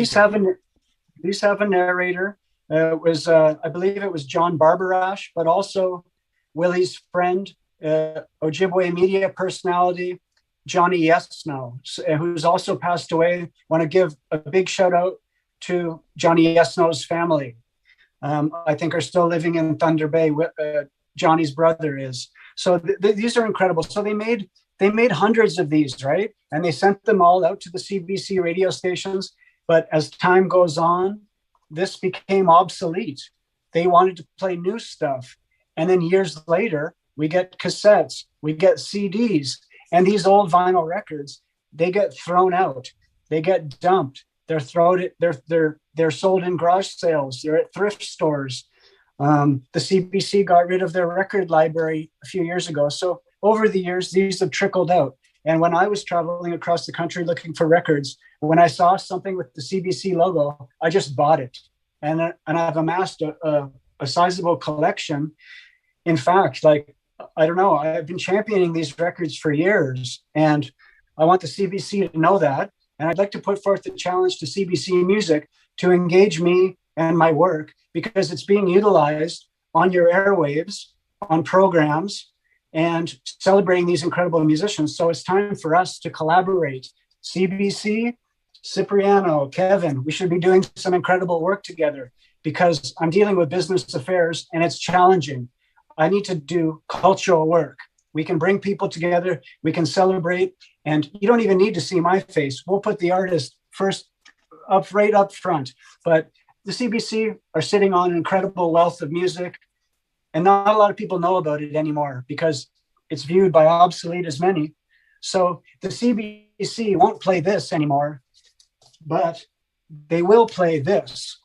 These have a narrator. I believe it was John Barbarash, but also Willie's friend, Ojibwe media personality, Johnny Yesno, who's also passed away. Want to give a big shout out to Johnny Yesno's family. I think are still living in Thunder Bay. Johnny's brother is. So these are incredible. So they made hundreds of these, right? And they sent them all out to the CBC radio stations. But as time goes on, this became obsolete. They wanted to play new stuff. And then years later, we get cassettes, we get CDs, and these old vinyl records, they get thrown out, they get dumped, they're sold in garage sales, they're at thrift stores. The CBC got rid of their record library a few years ago. So over the years, these have trickled out. And when I was traveling across the country looking for records, when I saw something with the CBC logo, I just bought it. And I've amassed a sizable collection. In fact, like, I don't know, I've been championing these records for years, and I want the CBC to know that. And I'd like to put forth the challenge to CBC Music to engage me and my work, because it's being utilized on your airwaves, on programs, and celebrating these incredible musicians. So it's time for us to collaborate. CBC, Cipriano, Kevin, we should be doing some incredible work together, because I'm dealing with business affairs and it's challenging. I need to do cultural work. We can bring people together, we can celebrate, and you don't even need to see my face. We'll put the artist first right up front. But the CBC are sitting on an incredible wealth of music, and not a lot of people know about it anymore because it's viewed by obsolete as many. So the CBC won't play this anymore, but they will play this,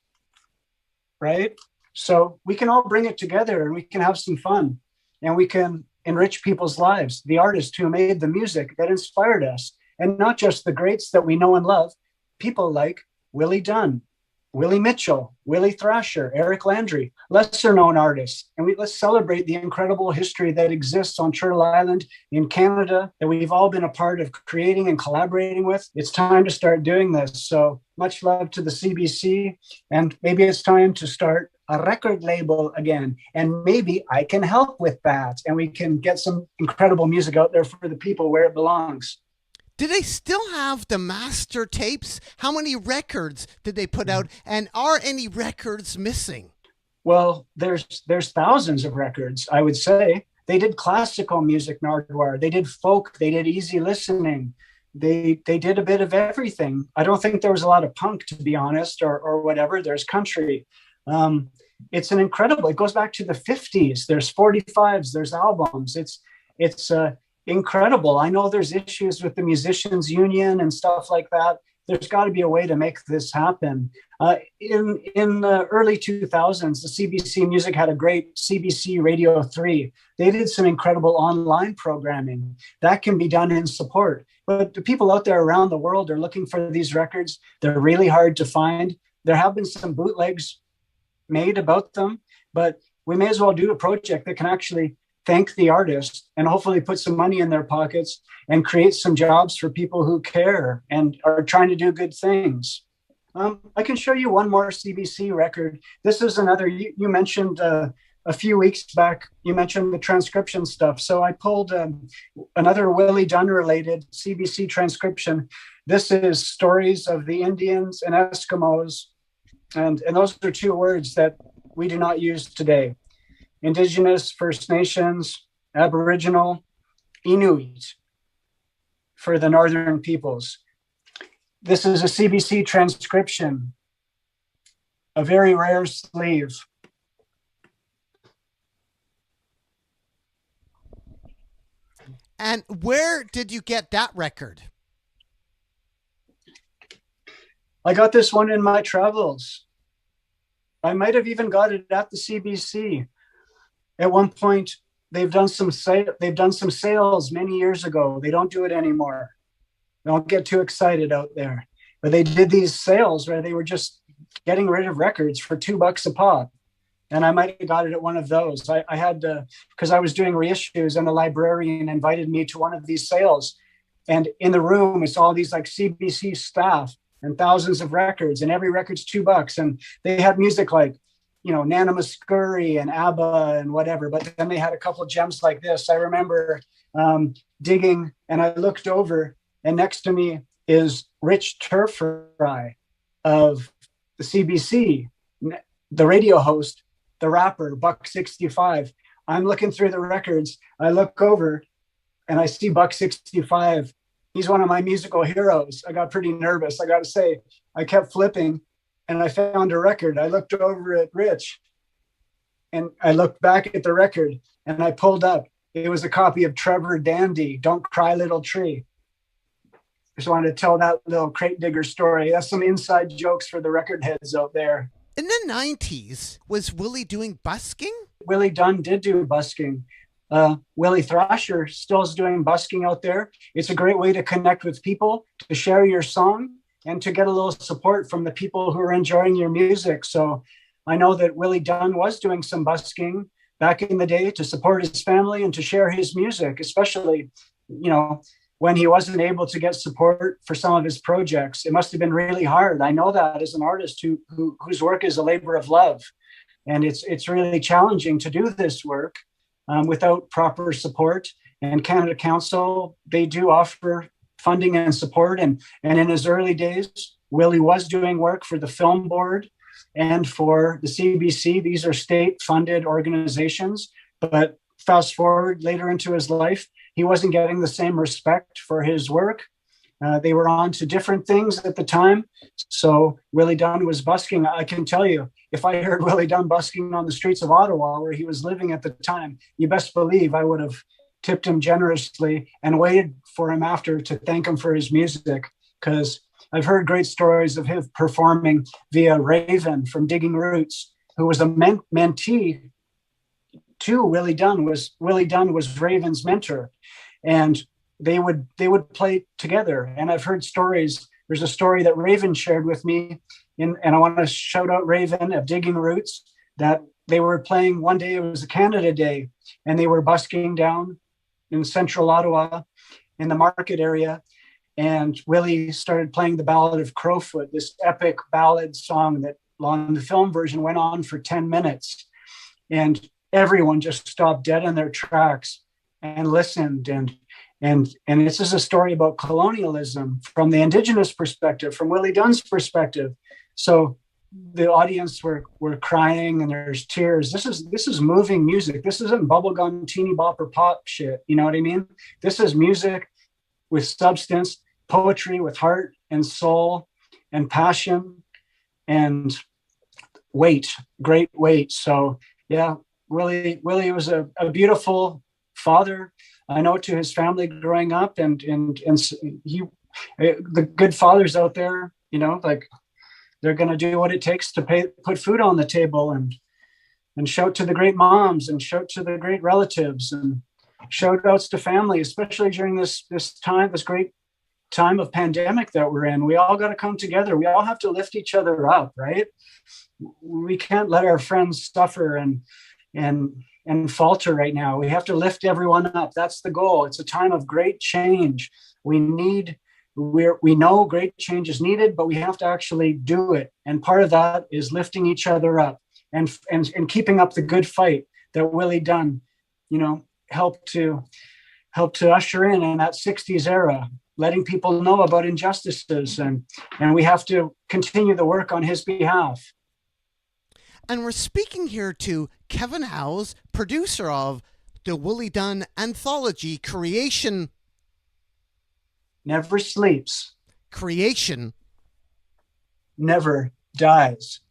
right? So we can all bring it together and we can have some fun and we can enrich people's lives, the artists who made the music that inspired us, and not just the greats that we know and love, people like Willie Dunn, Willie Mitchell, Willie Thrasher, Eric Landry, lesser known artists. And let's celebrate the incredible history that exists on Turtle Island in Canada that we've all been a part of creating and collaborating with. It's time to start doing this. So much love to the CBC. And maybe it's time to start a record label again. And maybe I can help with that. And we can get some incredible music out there for the people where it belongs. Do they still have the master tapes? How many records did they put out? And are any records missing? Well, there's thousands of records, I would say. They did classical music, Nardwuar. They did folk. They did easy listening. They did a bit of everything. I don't think there was a lot of punk, to be honest, or whatever. There's country. It's an incredible, it goes back to the 50s. There's 45s, there's albums. It's incredible. I know there's issues with the musicians union and stuff like that. There's got to be a way to make this happen. In the early 2000s, the CBC Music had a great CBC Radio 3. They did some incredible online programming. That can be done in support. But the people out there around the world are looking for these records. They're really hard to find. There have been some bootlegs made about them, but we may as well do a project that can actually thank the artist and hopefully put some money in their pockets and create some jobs for people who care and are trying to do good things. I can show you one more CBC record. This is another, you mentioned a few weeks back, you mentioned the transcription stuff. So I pulled another Willie Dunn related CBC transcription. This is Stories of the Indians and Eskimos. And those are two words that we do not use today. Indigenous, First Nations, Aboriginal, Inuit for the Northern peoples. This is a CBC transcription, a very rare sleeve. And where did you get that record? I got this one in my travels. I might have even got it at the CBC. At one point, they've done some sales many years ago. They don't do it anymore. Don't get too excited out there. But they did these sales where they were just getting rid of records for $2 a pop. And I might have got it at one of those. I had to, because I was doing reissues and the librarian invited me to one of these sales. And in the room, it's all these like CBC staff and thousands of records, and every record's $2. And they had music like, you know, Nana Muscuri and ABBA and whatever. But then they had a couple of gems like this. I remember digging, and I looked over, and next to me is Rich Turfry of the CBC, the radio host, the rapper, Buck 65. I'm looking through the records. I look over, and I see Buck 65. He's one of my musical heroes. I got pretty nervous, I got to say. I kept flipping, and I found a record. I looked over at Rich, and I looked back at the record, and I pulled up, it was a copy of Trevor Dandy, Don't Cry Little Tree. Just wanted to tell that little crate digger story. That's some inside jokes for the record heads out there. In the 90s, was Willie doing busking? Willie Dunn did do busking. Willie Thrasher still is doing busking out there. It's a great way to connect with people, to share your song, and to get a little support from the people who are enjoying your music. So I know that Willie Dunn was doing some busking back in the day to support his family and to share his music, especially, when he wasn't able to get support for some of his projects. It must have been really hard. I know that as an artist whose work is a labor of love. And it's really challenging to do this work without proper support. And Canada Council, they do offer funding and support. And in his early days, Willie was doing work for the Film Board and for the CBC. These are state-funded organizations. But fast forward later into his life, he wasn't getting the same respect for his work. They were on to different things at the time. So Willie Dunn was busking. I can tell you, if I heard Willie Dunn busking on the streets of Ottawa, where he was living at the time, you best believe I would have tipped him generously and waited for him after to thank him for his music, because I've heard great stories of him performing via Raven from Digging Roots, who was a mentee to Willie Dunn. Willie Dunn was Raven's mentor, and they would play together. And I've heard stories. There's a story that Raven shared with me, and I want to shout out Raven of Digging Roots, that they were playing one day. It was a Canada Day, and they were busking down in central Ottawa in the market area. And Willie started playing the Ballad of Crowfoot, this epic ballad song that on the film version went on for 10 minutes. And everyone just stopped dead in their tracks and listened. And this is a story about colonialism from the Indigenous perspective, from Willie Dunn's perspective. So the audience were crying and there's tears. This is moving music. This isn't bubblegum teeny bopper pop shit. You know what I mean? This is music with substance, poetry with heart and soul and passion and weight, great weight. So yeah, Willie was a beautiful father. I know, to his family growing up, and he, the good fathers out there, like, they're going to do what it takes to put food on the table, and shout to the great moms and shout to the great relatives and shout outs to family, especially during this great time of pandemic that we're in. We all got to come together. We all have to lift each other up, right? We can't let our friends suffer and falter right now. We have to lift everyone up. That's the goal. It's a time of great change. We know great change is needed, but we have to actually do it. And part of that is lifting each other up and keeping up the good fight that Willie Dunn, helped to usher in that 60s era, letting people know about injustices. And we have to continue the work on his behalf. And we're speaking here to Kevin Howes, producer of the Willie Dunn Anthology, Creation Never Sleeps. Creation Never Dies.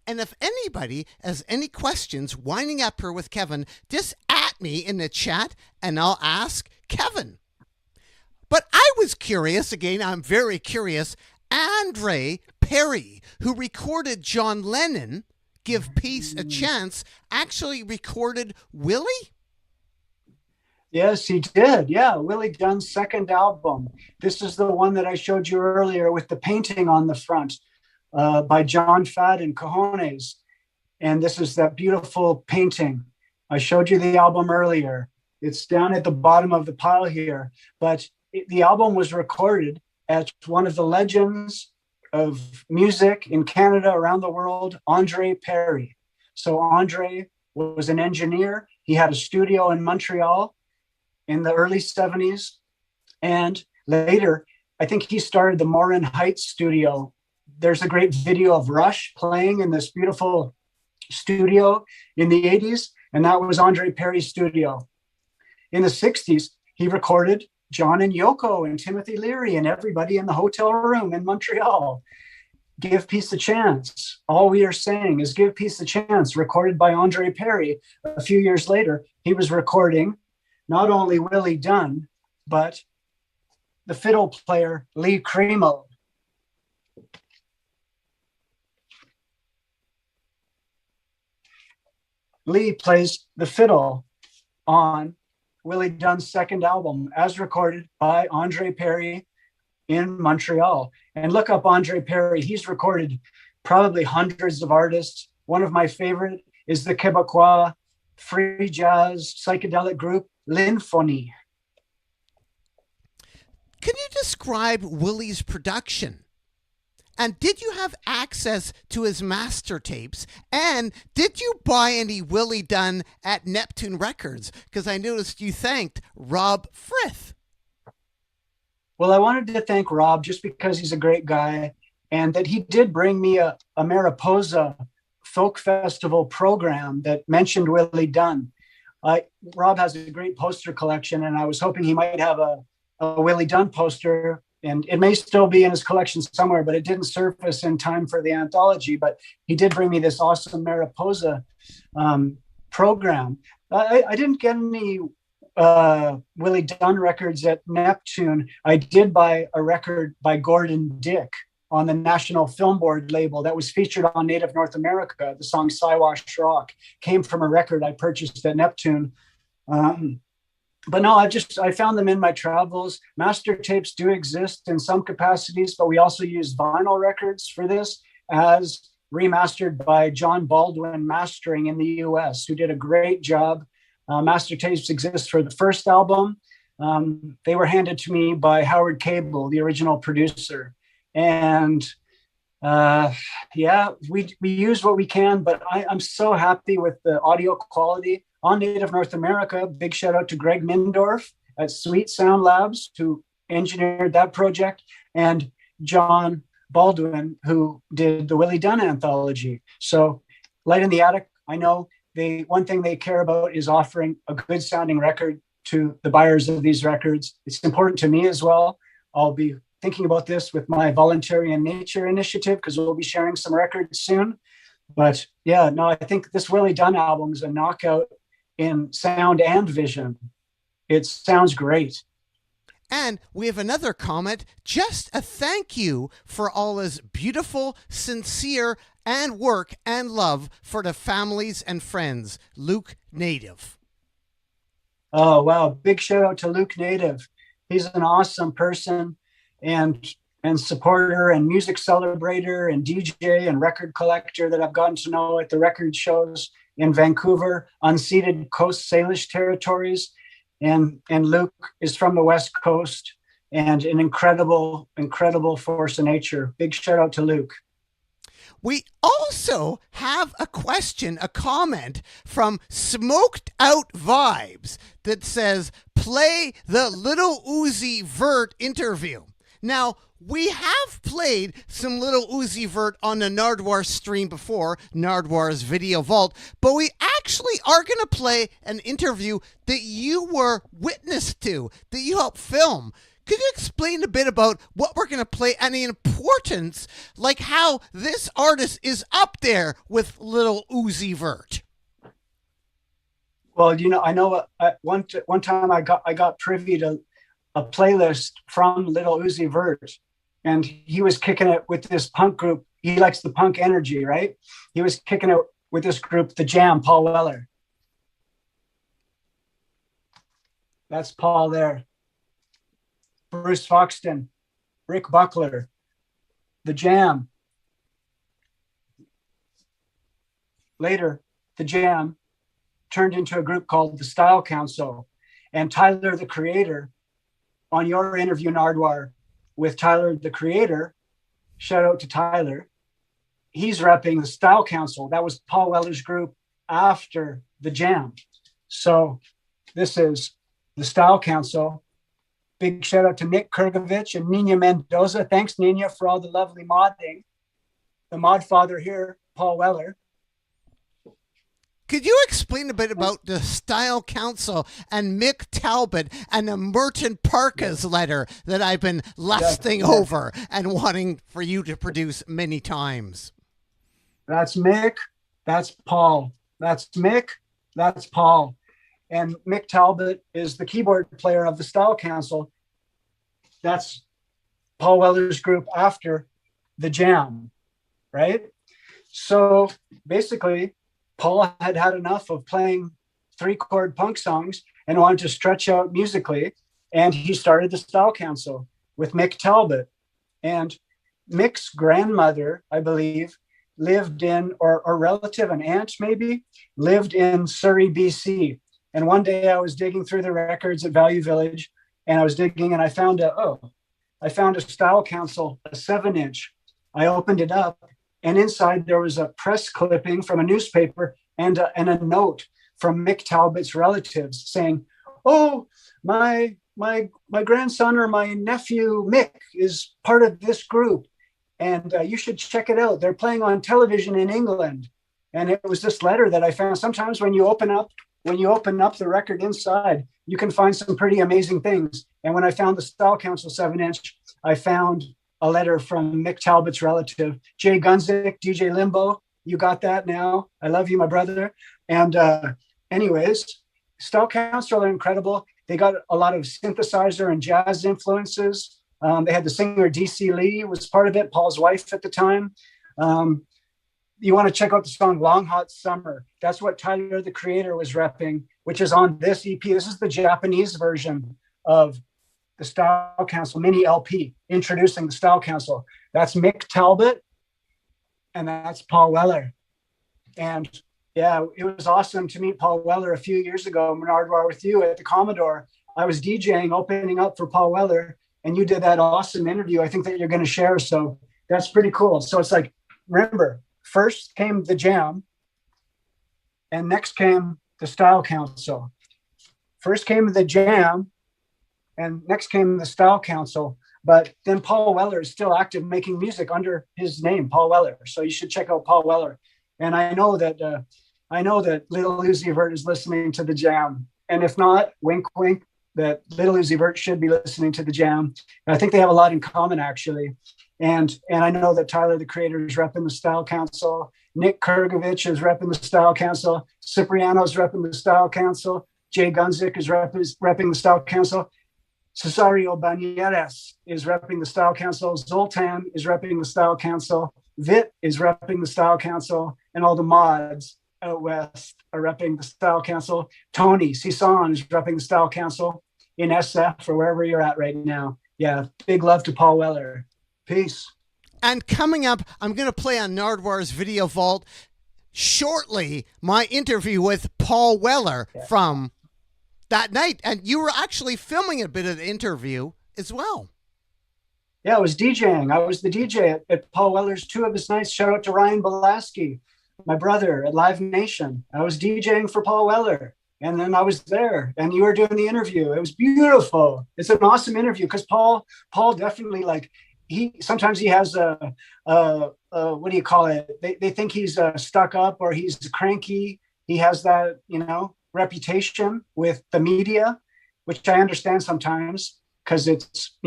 And if anybody has any questions winding up here with Kevin, just at me in the chat and I'll ask Kevin. But I was curious, again, I'm very curious, Andre Perry, who recorded John Lennon, Give Peace a Chance, actually recorded Willie? Yes, he did. Yeah, Willie Dunn's second album. This is the one that I showed you earlier with the painting on the front by John Fadden, Cojones. And this is that beautiful painting. I showed you the album earlier. It's down at the bottom of the pile here. But the album was recorded at one of the legends of music in Canada, around the world, Andre Perry. So Andre was an engineer. He had a studio in Montreal in the early 70s. And later, I think he started the Morin Heights studio. There's a great video of Rush playing in this beautiful studio in the 80s. And that was Andre Perry's studio. In the 60s, he recorded John and Yoko and Timothy Leary and everybody in the hotel room in Montreal. Give Peace a Chance. All we are saying is Give Peace a Chance, recorded by Andre Perry. A few years later, he was recording not only Willie Dunn, but the fiddle player Lee Cremo. Lee plays the fiddle on Willie Dunn's second album, as recorded by Andre Perry in Montreal. And look up Andre Perry. He's recorded probably hundreds of artists. One of my favorite is the Quebecois free jazz psychedelic group Linfonie. Can you describe Willie's production? And did you have access to his master tapes? And did you buy any Willie Dunn at Neptune Records? Because I noticed you thanked Rob Frith. Well, I wanted to thank Rob just because he's a great guy, and that he did bring me a Mariposa folk festival program that mentioned Willie Dunn. Rob has a great poster collection, and I was hoping he might have a Willie Dunn poster, and it may still be in his collection somewhere, but it didn't surface in time for the anthology. But he did bring me this awesome Mariposa program. I didn't get any Willie Dunn records at Neptune. I did buy a record by Gordon Dick on the National Film Board label that was featured on Native North America. The song Siwash Rock came from a record I purchased at Neptune. But no, I found them in my travels. Master tapes do exist in some capacities, but we also use vinyl records for this, as remastered by John Baldwin Mastering in the US, who did a great job. Master tapes exist for the first album. They were handed to me by Howard Cable, the original producer. And we use what we can, but I'm so happy with the audio quality. On Native North America, big shout out to Greg Mindorf at Sweet Sound Labs, who engineered that project, and John Baldwin, who did the Willie Dunn Anthology. So Light in the Attic, I know one thing they care about is offering a good sounding record to the buyers of these records. It's important to me as well. I'll be thinking about this with my Voluntary in Nature initiative, because we'll be sharing some records soon. But yeah, no, I think this Willie Dunn album is a knockout in sound and vision. It sounds great. And we have another comment, just a thank you for all his beautiful, sincere, and work and love for the families and friends. Luke Native. Oh, wow. Big shout out to Luke Native. He's an awesome person and supporter and music celebrator and DJ and record collector that I've gotten to know at the record shows in Vancouver, unceded Coast Salish territories. And Luke is from the West Coast and an incredible, incredible force of nature. Big shout out to Luke. We also have a question, a comment from Smoked Out Vibes that says, play the Little Uzi Vert interview. Now, we have played some Little Uzi Vert on the Nardwuar stream before, Nardwuar's Video Vault, but we actually are going to play an interview that you were witness to, that you helped film. Could you explain a bit about what we're going to play and the importance, like how this artist is up there with Little Uzi Vert? Well, I know one time I got privy to a playlist from Little Uzi Vert, and he was kicking it with this punk group. He likes the punk energy, right? He was kicking it with this group, The Jam, Paul Weller. That's Paul there. Bruce Foxton, Rick Buckler, The Jam. Later, The Jam turned into a group called The Style Council. And Tyler, the Creator, on your interview, Nardwuar, with Tyler, the Creator, shout out to Tyler, he's repping the Style Council. That was Paul Weller's group after The Jam. So this is the Style Council. Big shout out to Nick Kurgovich and Nina Mendoza. Thanks, Nina, for all the lovely modding. The mod father here, Paul Weller. Could you explain a bit about the Style Council and Mick Talbot and the Merton Parkas letter that I've been lusting over and wanting for you to produce many times? That's Mick. That's Paul. That's Mick. That's Paul. and Mick Talbot is the keyboard player of the Style Council. That's Paul Weller's group after the Jam, right? So basically, Paul had had enough of playing 3-chord punk songs and wanted to stretch out musically. And he started the Style Council with Mick Talbot. And Mick's grandmother, I believe, lived in, or a relative, an aunt maybe, lived in Surrey, BC. And one day I was digging through the records at Value Village, and I was digging and I found a Style Council, a 7-inch. I opened it up, and inside there was a press clipping from a newspaper and a note from Mick Talbot's relatives saying, "Oh, my grandson or my nephew Mick is part of this group, and you should check it out. They're playing on television in England." And it was this letter that I found. Sometimes when you open up the record inside, you can find some pretty amazing things. And when I found the Style Council 7-inch, I found a letter from Mick Talbot's relative, Jay Gunzik, DJ Limbo. You got that now. I love you, my brother. And anyways, Style Council are incredible. They got a lot of synthesizer and jazz influences. They had the singer DC Lee was part of it, Paul's wife at the time. You want to check out the song Long Hot Summer. That's what Tyler, the Creator, was repping, which is on this EP. This is the Japanese version of the Style Council mini LP, introducing the Style Council. That's Mick Talbot, and that's Paul Weller. And yeah, it was awesome to meet Paul Weller a few years ago, Nardwuar, with you at the Commodore. I was DJing, opening up for Paul Weller, and you did that awesome interview, I think, that you're going to share. So that's pretty cool. So it's like, remember, first came the Jam, and next came the Style Council. First came the Jam, and next came the Style Council. But then Paul Weller is still active, making music under his name, Paul Weller. So you should check out Paul Weller. And I know that Little Uzi Vert is listening to the Jam. And if not, wink, wink, that Little Uzi Vert should be listening to the Jam. And I think they have a lot in common, actually. And I know that Tyler, the Creator, is repping the Style Council. Nick Kurgovich is repping the Style Council. Cipriano is repping the Style Council. Jay Gunzik is repping the Style Council. Cesario Banieres is repping the Style Council. Zoltan is repping the Style Council. Vit is repping the Style Council. And all the mods out west are repping the Style Council. Tony Cison is repping the Style Council in SF or wherever you're at right now. Yeah, big love to Paul Weller. Peace. And coming up, I'm going to play on Nardwuar's Video Vault shortly my interview with Paul Weller from that night. And you were actually filming a bit of the interview as well. Yeah, I was DJing. I was the DJ at Paul Weller's two of his nights. Shout out to Ryan Belaski, my brother at Live Nation. I was DJing for Paul Weller. And then I was there and you were doing the interview. It was beautiful. It's an awesome interview because Paul definitely, like, sometimes he has what do you call it? They think he's stuck up or he's cranky. He has that, reputation with the media, which I understand sometimes because it's,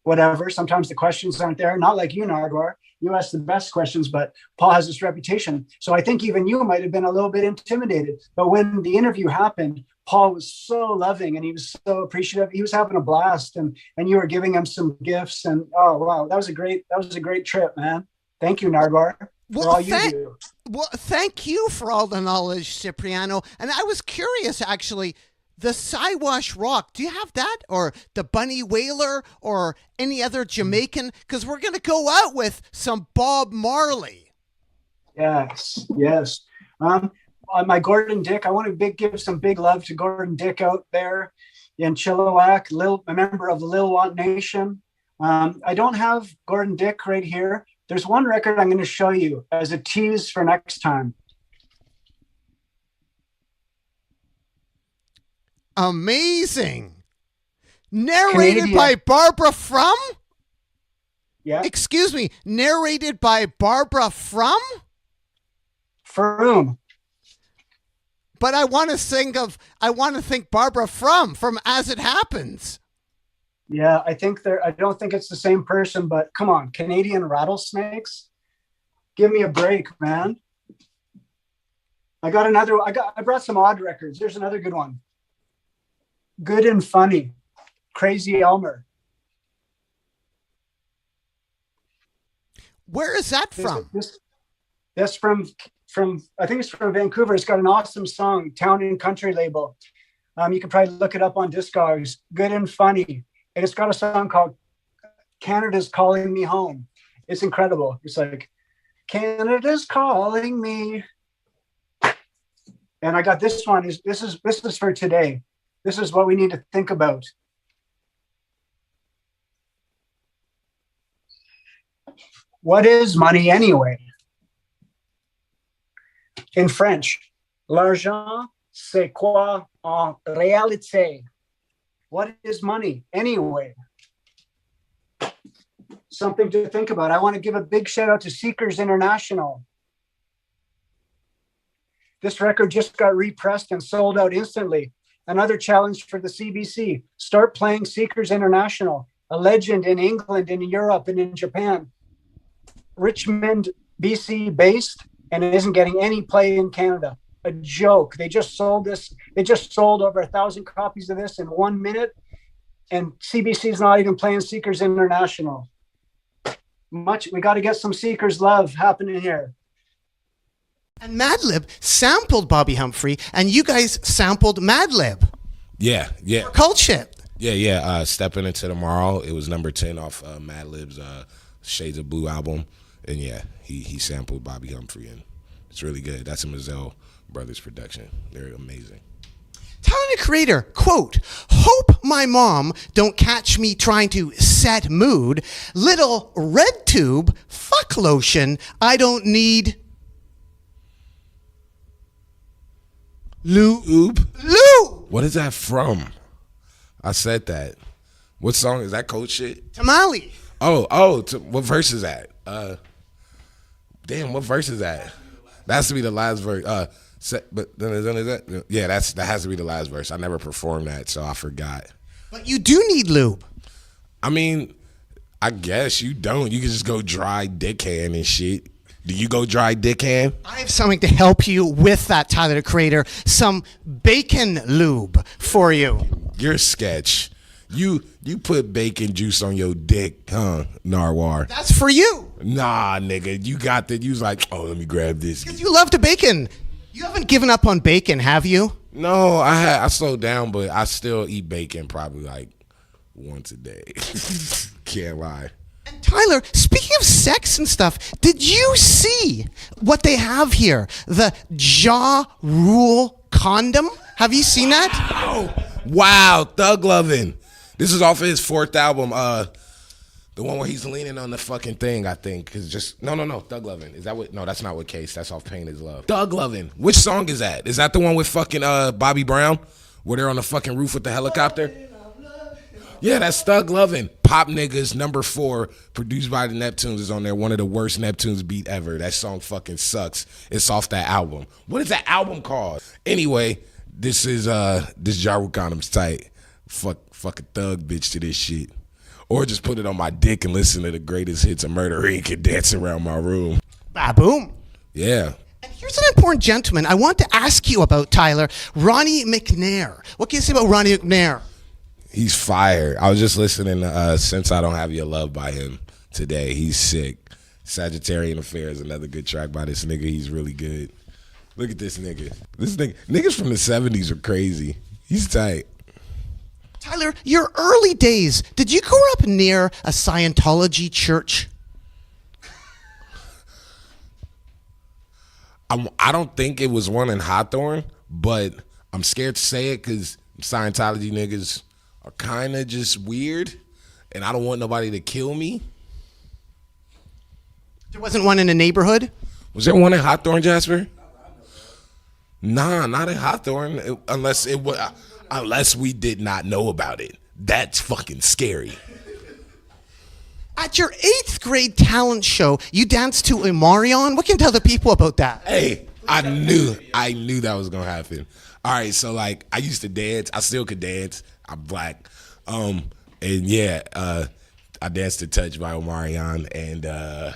whatever. Sometimes the questions aren't there. Not like you, Nardwuar. You ask the best questions, but Paul has this reputation. So I think even you might have been a little bit intimidated. But when the interview happened, Paul was so loving and he was so appreciative. He was having a blast and you were giving him some gifts. And oh, wow, that was a great trip, man. Thank you, Nardwuar, for all you do. Well, thank you for all the knowledge, Cipriano. And I was curious, actually, the Siwash Rock, do you have that? Or the Bunny Wailer or any other Jamaican? Because we're going to go out with some Bob Marley. Yes. My Gordon Dick, I want to give some big love to Gordon Dick out there in Chilliwack, a member of the Lil Want Nation. I don't have Gordon Dick right here. There's one record I'm going to show you as a tease for next time. Amazing. Narrated by Barbara Frum? Yeah. Excuse me, narrated by Barbara Frum? Frum. But I want to think Barbara Frum from As It Happens. Yeah, I don't think it's the same person, but come on, Canadian Rattlesnakes? Give me a break, man. I brought some odd records. Here's another good one. Good and Funny, Crazy Elmer. Where is that from? That's from I think it's from Vancouver. It's got an awesome song, Town and Country label. You can probably look it up on Discogs. Good and Funny, and it's got a song called "Canada's Calling Me Home." It's incredible. It's like, Canada's calling me. And I got this one. This is for today. This is what we need to think about. What is money anyway? In French, l'argent, c'est quoi en réalité? What is money anyway? Something to think about. I want to give a big shout out to Seekers International. This record just got repressed and sold out instantly. Another challenge for the CBC. Start playing Seekers International, a legend in England, in Europe, and in Japan. Richmond, BC based, and it isn't getting any play in Canada. A joke. They just sold this. They just sold over 1,000 copies of this in 1 minute, and CBC is not even playing Seekers International. We got to get some Seekers love happening here. And Madlib sampled Bobby Humphrey, and you guys sampled Madlib. Yeah. For Cult Shit. Yeah. Stepping Into Tomorrow. It was number 10 off Madlib's Shades of Blue album. And yeah, he sampled Bobby Humphrey, and it's really good. That's a Mazel Brothers production. They're amazing. Talented creator, quote, hope my mom don't catch me trying to set mood. Little red tube, fuck lotion, I don't need... Lube. What is that from? I said that. What song is that? Cold Shit? Tamale. What verse is that? Damn, what verse is that? That has to be the last verse. But then is that? Yeah, that has to be the last verse. I never performed that, so I forgot. But you do need lube. I mean, I guess you don't. You can just go dry dick hand and shit. Do you go dry dick hand? I have something to help you with that, Tyler the Creator. Some bacon lube for you. You're a sketch. You put bacon juice on your dick, huh, Nardwuar? That's for you. Nah, nigga. You got that. You was like, oh, let me grab this. Because you love the bacon. You haven't given up on bacon, have you? No, I slowed down, but I still eat bacon probably like once a day. Can't lie. And Tyler, speaking of sex and stuff, did you see what they have here? The Ja Rule condom? Have you seen that? Wow, Thug Lovin'. This is off of his 4th album, the one where he's leaning on the fucking thing, I think. No, Thug Lovin'. Is that what? No, that's not what Case. That's off Pain Is Love. Thug Lovin'. Which song is that? Is that the one with fucking Bobby Brown? Where they're on the fucking roof with the helicopter? Yeah, that's Thug Lovin'. Pop Niggas, number 4, produced by the Neptunes, is on there. One of the worst Neptunes beat ever. That song fucking sucks. It's off that album. What is that album called? Anyway, this Ja Rule condom's tight. Fuck a thug bitch to this shit. Or just put it on my dick and listen to the greatest hits of Murder Inc. and dance around my room. Ba-boom. Yeah. And here's an important gentleman I want to ask you about, Tyler. Ronnie McNair. What can you say about Ronnie McNair? He's fire. I was just listening to Since I Don't Have Your Love by him today. He's sick. Sagittarian Affair is another good track by this nigga. He's really good. Look at this nigga. Niggas from the 70s are crazy. He's tight. Tyler, your early days, did you grow up near a Scientology church? I don't think it was one in Hawthorne, but I'm scared to say it because Scientology niggas are kind of just weird, and I don't want nobody to kill me. There wasn't one in the neighborhood? Was there one in Hawthorne, Jasper? Nah, not in Hawthorne, unless we did not know about it. That's fucking scary. At your 8th grade talent show, you danced to Omarion. What can you tell the people about that? Hey, I knew that was gonna happen. All right, so like I used to dance. I still could dance. I'm black. And yeah, I danced to Touch by Omarion, and the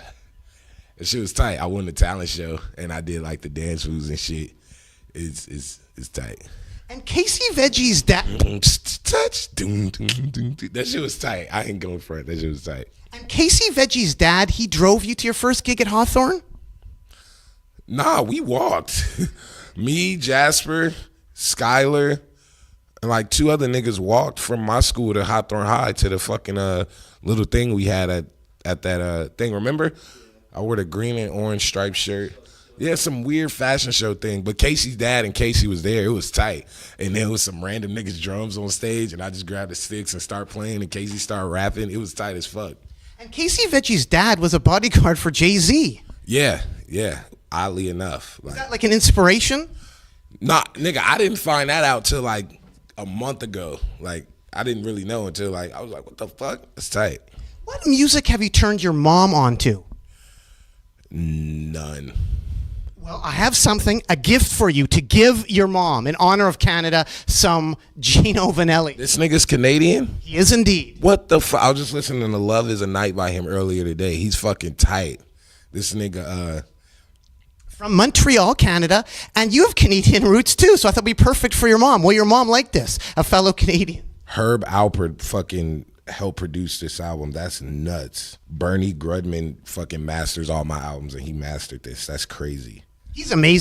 shit was tight. I won the talent show, and I did like the dance moves and shit. is tight. And Casey Veggie's dad. Touch. That shit was tight. I ain't going for it. That shit was tight. And Casey Veggie's dad, he drove you to your first gig at Hawthorne? Nah, we walked. Me, Jasper, Skylar, and like 2 other niggas walked from my school to Hawthorne High to the fucking little thing we had at that thing. Remember? I wore the green and orange striped shirt. Yeah, some weird fashion show thing. But Casey's dad and Casey was there. It was tight. And there was some random niggas drums on stage, and I just grabbed the sticks and started playing, and Casey started rapping. It was tight as fuck. And Casey Veggie's dad was a bodyguard for Jay-Z. Yeah. Oddly enough. Was that like an inspiration? Nah, nigga, I didn't find that out till like a month ago. Like, I didn't really know until like, I was like, what the fuck? That's tight. What music have you turned your mom onto? None. Well, I have something, a gift for you to give your mom in honor of Canada, some Gino Vanelli. This nigga's Canadian? He is indeed. What the fuck? I was just listening to Love is a Night by him earlier today. He's fucking tight. This nigga, From Montreal, Canada, and you have Canadian roots too, so I thought it'd be perfect for your mom. Will your mom like this? A fellow Canadian. Herb Alpert fucking helped produce this album. That's nuts. Bernie Grudman fucking masters all my albums, and he mastered this. That's crazy. He's amazing.